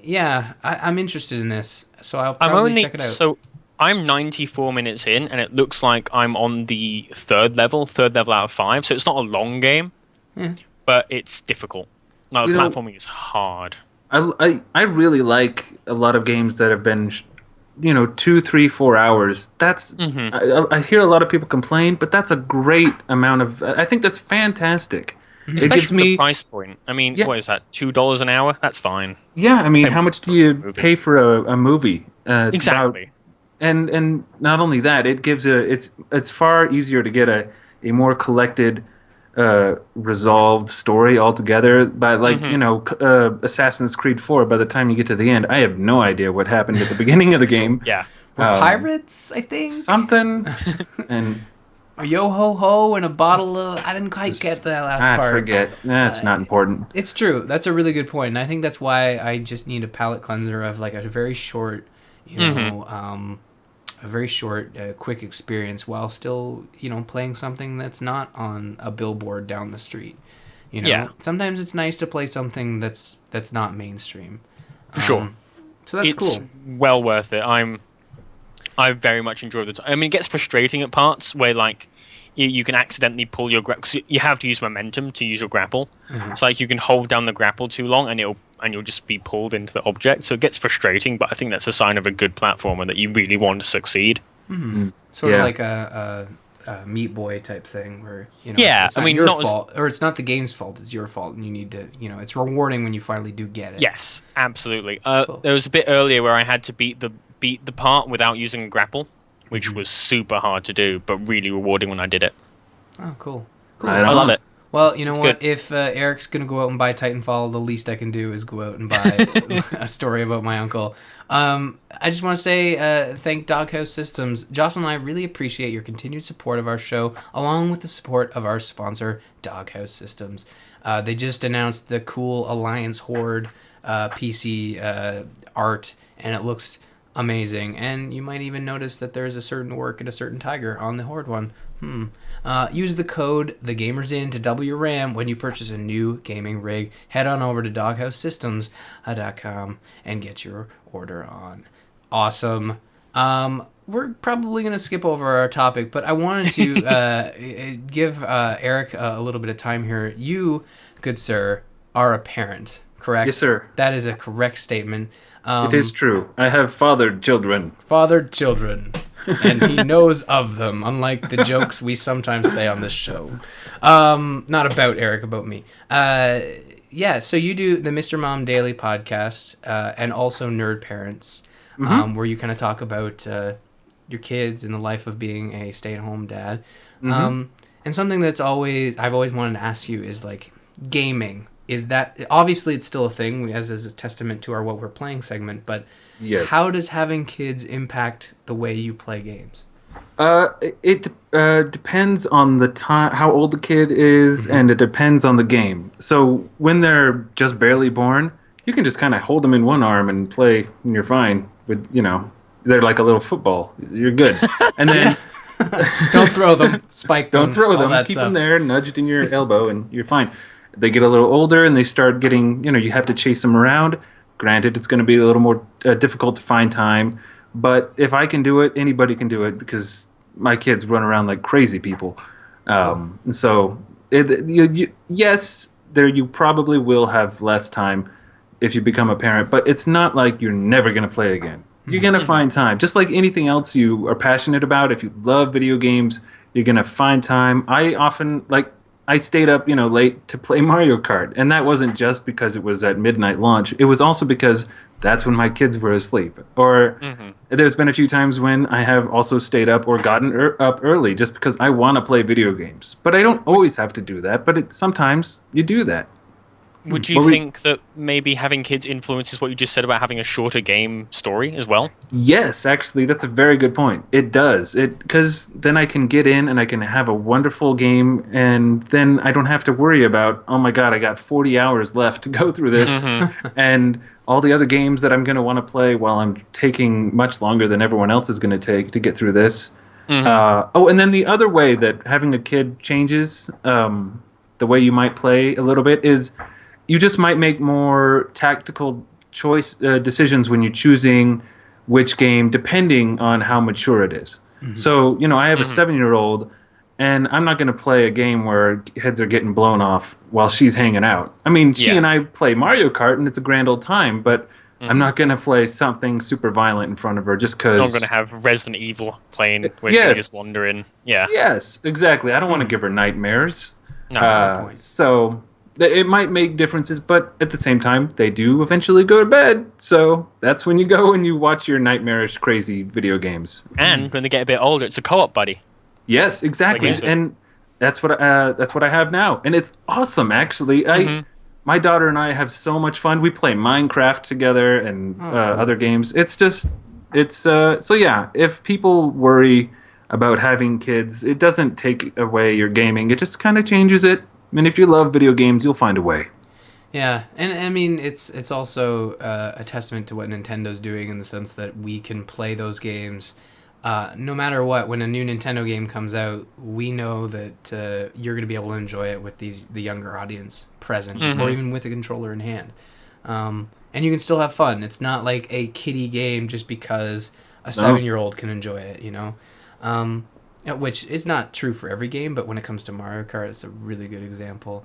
yeah, I'm interested in this, so I'll probably check it out. So I'm 94 minutes in, and it looks like I'm on the third level out of 5. So it's not a long game, but it's difficult. No, platforming is hard. I really like a lot of games that have been 2, 3, 4 hours. That's I hear a lot of people complain, but that's a great amount of. I think that's fantastic. It Especially gives for me the price point. I mean, Yeah. what is that? $2 an hour? That's fine. yeah. I mean, Pay how much do for a you movie. pay for a movie? It's about Exactly. and not only that, it gives it's far easier to get a more collected, resolved story altogether. But like Assassin's Creed 4, by the time you get to the end, I have no idea what happened at the beginning of the game. Yeah. We're pirates, I think. Something, and A yo ho ho and a bottle of. I didn't quite get that last I part. forget. That's not important. It's true. That's a really good point, and I think that's why I just need a palate cleanser of like a very short, a very short, quick experience while still, playing something that's not on a billboard down the street. Yeah. Sometimes it's nice to play something that's not mainstream. For sure. So that's It's cool. well worth it. I very much enjoy the time. I mean, it gets frustrating at parts where like you can accidentally pull your grapple, because you have to use momentum to use your grapple. So like you can hold down the grapple too long and you'll just be pulled into the object. So it gets frustrating, but I think that's a sign of a good platformer that you really want to succeed. Sort of Yeah. like a Meat Boy type thing where Yeah, it's not I mean, your not as- fault, or it's not the game's fault, it's your fault, and you need to it's rewarding when you finally do get it. Yes, absolutely. Cool. There was a bit earlier where I had to beat the part without using a grapple, which was super hard to do, but really rewarding when I did it. Oh, cool. Cool. Right I love on. it. Well, you know It's what? good. If Eric's gonna go out and buy Titanfall, the least I can do is go out and buy a story about my uncle. I just want to say thank Doghouse Systems. Jocelyn and I really appreciate your continued support of our show, along with the support of our sponsor, Doghouse Systems. They just announced the cool Alliance Horde PC art, and it looks amazing. And you might even notice that there's a certain orc and a certain tiger on the Horde one. Use the code TheGamersIn to double your RAM when you purchase a new gaming rig. Head on over to doghousesystems.com and get your order on. Awesome. We're probably going to skip over our topic, but I wanted to give Eric a little bit of time here. You, good sir, are a parent, correct? Yes, sir. That is a correct statement. It is true. I have fathered children. Fathered children, and he knows of them, unlike the jokes we sometimes say on this show. Not about Eric, about me. Yeah, so you do the Mr. Mom Daily podcast and also Nerd Parents, where you kind of talk about your kids and the life of being a stay-at-home dad. And something that's I've always wanted to ask you is like gaming. Is that obviously it's still a thing as a testament to our What We're Playing segment, but Yes. how does having kids impact the way you play games? It depends on the time, how old the kid is, and it depends on the game. So when they're just barely born, you can just kind of hold them in one arm and play, and you're fine. With they're like a little football. You're good. And then Don't throw them, spike them. don't throw all them. that Keep stuff. them there, nudged in your elbow, and you're fine. They get a little older, and they start getting. You have to chase them around. Granted, it's going to be a little more difficult to find time. But if I can do it, anybody can do it because my kids run around like crazy people. So, yes, you probably will have less time if you become a parent, but it's not like you're never going to play again. You're going to find time. Just like anything else you are passionate about, if you love video games, you're going to find time. I stayed up, late to play Mario Kart, and that wasn't just because it was at midnight launch. It was also because that's when my kids were asleep. Or there's been a few times when I have also stayed up or gotten up early just because I want to play video games. But I don't always have to do that, but sometimes you do that. Would you think that maybe having kids influences what you just said about having a shorter game story as well? Yes, actually, that's a very good point. It does. Because then I can get in and I can have a wonderful game, and then I don't have to worry about, oh my god, I got 40 hours left to go through this, and all the other games that I'm going to want to play while I'm taking much longer than everyone else is going to take to get through this. And then the other way that having a kid changes the way you might play a little bit is you just might make more tactical decisions when you're choosing which game, depending on how mature it is. So, I have a 7-year-old, and I'm not going to play a game where heads are getting blown off while she's hanging out. I mean, she and I play Mario Kart, and it's a grand old time, but I'm not going to play something super violent in front of her just because... I'm going to have Resident Evil playing where she just wandering. Yeah. Yes, exactly. I don't want to give her nightmares. No, that's the point. So... it might make differences, but at the same time, they do eventually go to bed. So that's when you go and you watch your nightmarish, crazy video games. And when they get a bit older, it's a co-op buddy. Yes, exactly. And that's what I have now, and it's awesome. Actually, my daughter and I have so much fun. We play Minecraft together and other games. So yeah. If people worry about having kids, it doesn't take away your gaming. It just kind of changes it. I mean, if you love video games, you'll find a way. Yeah, and I mean, it's also a testament to what Nintendo's doing in the sense that we can play those games no matter what. When a new Nintendo game comes out, we know that you're going to be able to enjoy it with the younger audience present, or even with a controller in hand. And you can still have fun. It's not like a kiddie game just because a 7-year-old can enjoy it, which is not true for every game, but when it comes to Mario Kart, it's a really good example.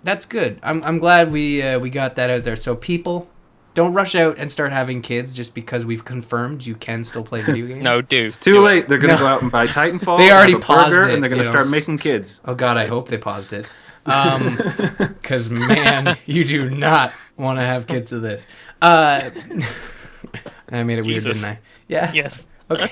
That's good. I'm glad we got that out there. So people, don't rush out and start having kids just because we've confirmed you can still play video games. No, dude. It's too late. They're going to go out and buy Titanfall. They already paused it. And they're going to start making kids. Oh, God, I hope they paused it. Because, man, you do not want to have kids of this. I made it weird, didn't I? Yeah. Yes. Okay.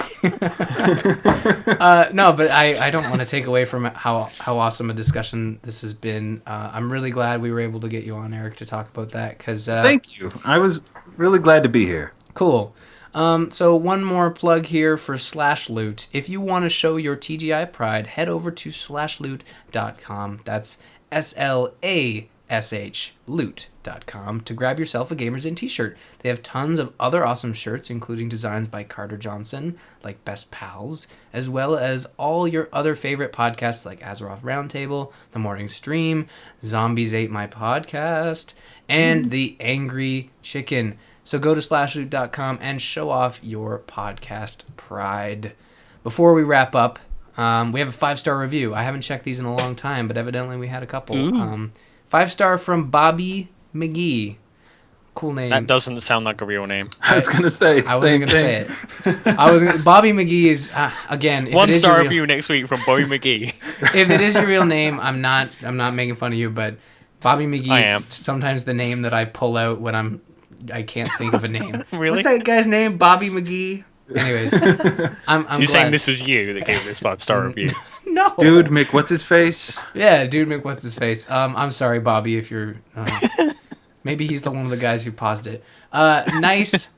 No, but I don't want to take away from how awesome a discussion this has been. I'm really glad we were able to get you on, Eric, to talk about that. Thank you. I was really glad to be here. Cool. So one more plug here for /loot. If you want to show your TGI pride, head over to /loot.com. That's SLASH loot.com to grab yourself a Gamers Inn t-shirt. They have tons of other awesome shirts, including designs by Carter Johnson, like Best Pals, as well as all your other favorite podcasts like Azeroth Roundtable, The Morning Stream, Zombies Ate My Podcast, and The Angry Chicken. So go to slashloot.com and show off your podcast pride. Before we wrap up, we have a 5-star review. I haven't checked these in a long time, but evidently we had a couple. 5-star from Bobby McGee. Cool name. That doesn't sound like a real name. I was going to say I wasn't going to say it. Bobby McGee is, again, if 1-star review next week from Bobby McGee. If it is your real name, I'm not making fun of you, but Bobby McGee is sometimes the name that I pull out when I can't think of a name. Really? What's that guy's name? Bobby McGee? Anyways, I'm so you're saying this was you that gave this 5-star review? No. Dude, Mick, what's his face? Yeah, dude, Mick, what's his face? I'm sorry, Bobby, if you're... maybe he's one of the guys who paused it. Nice,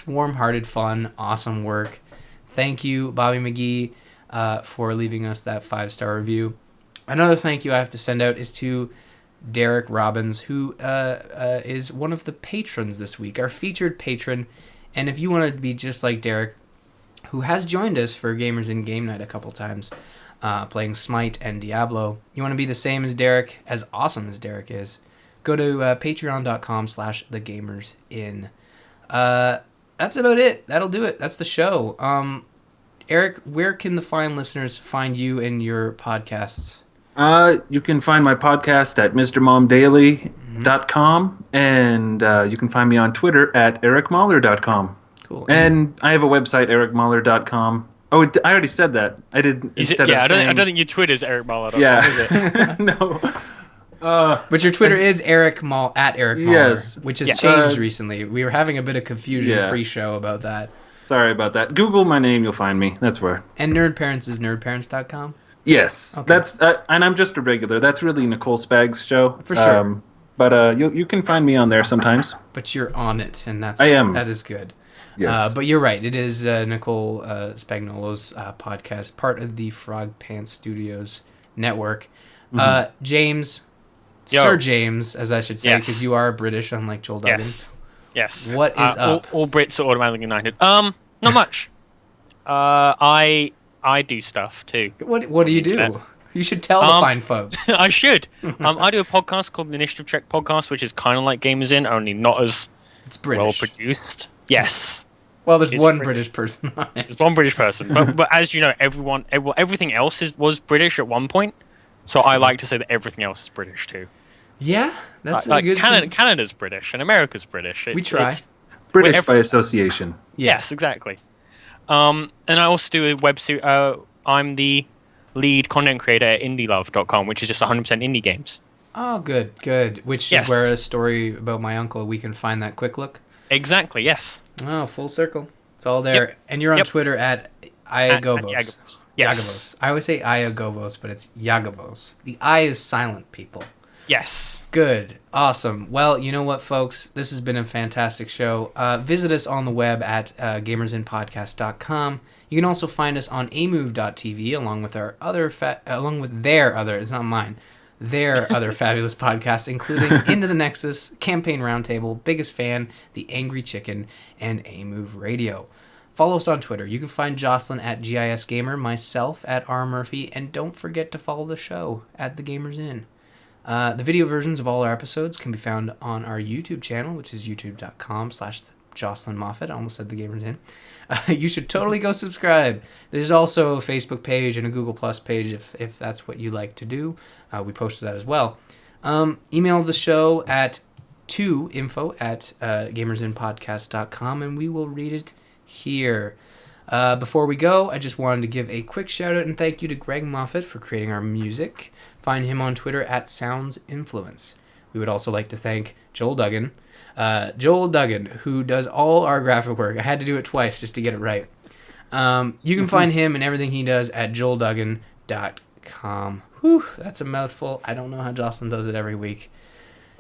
warm-hearted fun, awesome work. Thank you, Bobby McGee, for leaving us that 5-star review. Another thank you I have to send out is to Derek Robbins, who is one of the patrons this week, our featured patron. And if you want to be just like Derek, who has joined us for Gamers in Game Night a couple times, playing Smite and Diablo, you want to be the same as Derek, as awesome as Derek is, go to patreon.com/thegamersin. That's about it. That'll do it. That's the show. Eric, where can the fine listeners find you and your podcasts? You can find my podcast at mrmomdaily.com, and you can find me on Twitter at ericmahler.com. Cool. And I have a website, ericmahler.com. Oh, I already said that. I did instead of saying... I don't think your Twitter's ericmahler.com, yeah. is it? No. But your Twitter is at Eric Mahler, yes, which has changed recently. We were having a bit of confusion pre-show about that. Sorry about that. Google my name, you'll find me. That's where. And Nerd Parents is nerdparents.com? Yes. Okay. That's and I'm just a regular. That's really Nicole Spag's show. For sure. But you can find me on there sometimes. But you're on it, and I am. That is good. Yes. But you're right. It is Nicole Spagnolo's podcast, part of the Frog Pants Studios network. James... Yo. Sir James, as I should say, because you are British, unlike Joel Duggan. Yes. What is up? All Brits are automatically united. Not much. I do stuff too. What do you do? You should tell the fine folks. I should. I do a podcast called the Initiative Check Podcast, which is kind of like Gamers In, only not as well produced. Yes. Well, there's one British person on it. There's one British person, but as you know, everything else was British at one point. So I like to say that everything else is British too. Yeah, that's like good thing. Canada's British and America's British. We try. British by association. Yes, exactly. And I also do a website. I'm the lead content creator at IndieLove.com, which is just 100% indie games. Oh, good. Which is where a story about my uncle, we can find that quick look. Exactly, yes. Oh, full circle. It's all there. Yep. And you're on Twitter at Iyagovos. Yes. I always say Iyagovos, but it's Iyagovos. The I is silent, people. Yes. Good. Awesome. Well, you know what, folks? This has been a fantastic show. Visit us on the web at gamersinpodcast.com. You can also find us on amove.tv along with our other it's not mine, their other fabulous podcasts, including Into the Nexus, Campaign Roundtable, Biggest Fan, The Angry Chicken, and Amove Radio. Follow us on Twitter. You can find Jocelyn at GISGamer, myself at RMurphy, and don't forget to follow the show at The Gamers Inn. The video versions of all our episodes can be found on our YouTube channel, which is youtube.com/Jocelyn Moffat. I almost said The Gamers Inn. You should totally go subscribe. There's also a Facebook page and a Google Plus page if that's what you like to do. We posted that as well. Email the show to info@gamersinpodcast.com, and we will read it here. Before we go, I just wanted to give a quick shout out and thank you to Greg Moffat for creating our music. Find him on Twitter at SoundsInfluence. We would also like to thank Joel Duggan, who does all our graphic work. I had to do it twice just to get it right. You can find him and everything he does at joelduggan.com. Whew, that's a mouthful. I don't know how Jocelyn does it every week.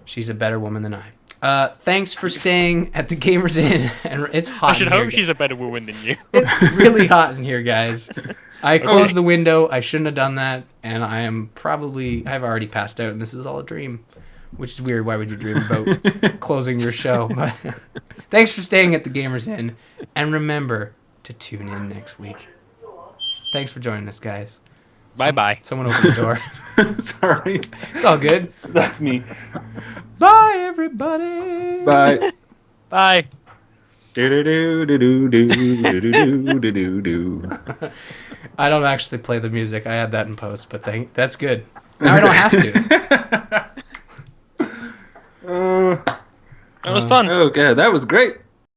She's a better woman than I. Thanks for staying at the Gamers Inn. And it's hot. I should hope she's a better woman than you. It's really hot in here, guys. I closed the window. I shouldn't have done that, and I've already passed out, and this is all a dream, which is weird. Why would you dream about closing your show? But thanks for staying at the Gamers Inn, and remember to tune in next week. Thanks for joining us, guys. Bye-bye. Someone open the door. Sorry. It's all good. That's me. Bye, everybody. Bye. Bye. Do-do-do-do-do-do-do-do-do-do. I don't actually play the music. I add that in post, but that's good. Now I don't have to. That was fun. Okay, that was great.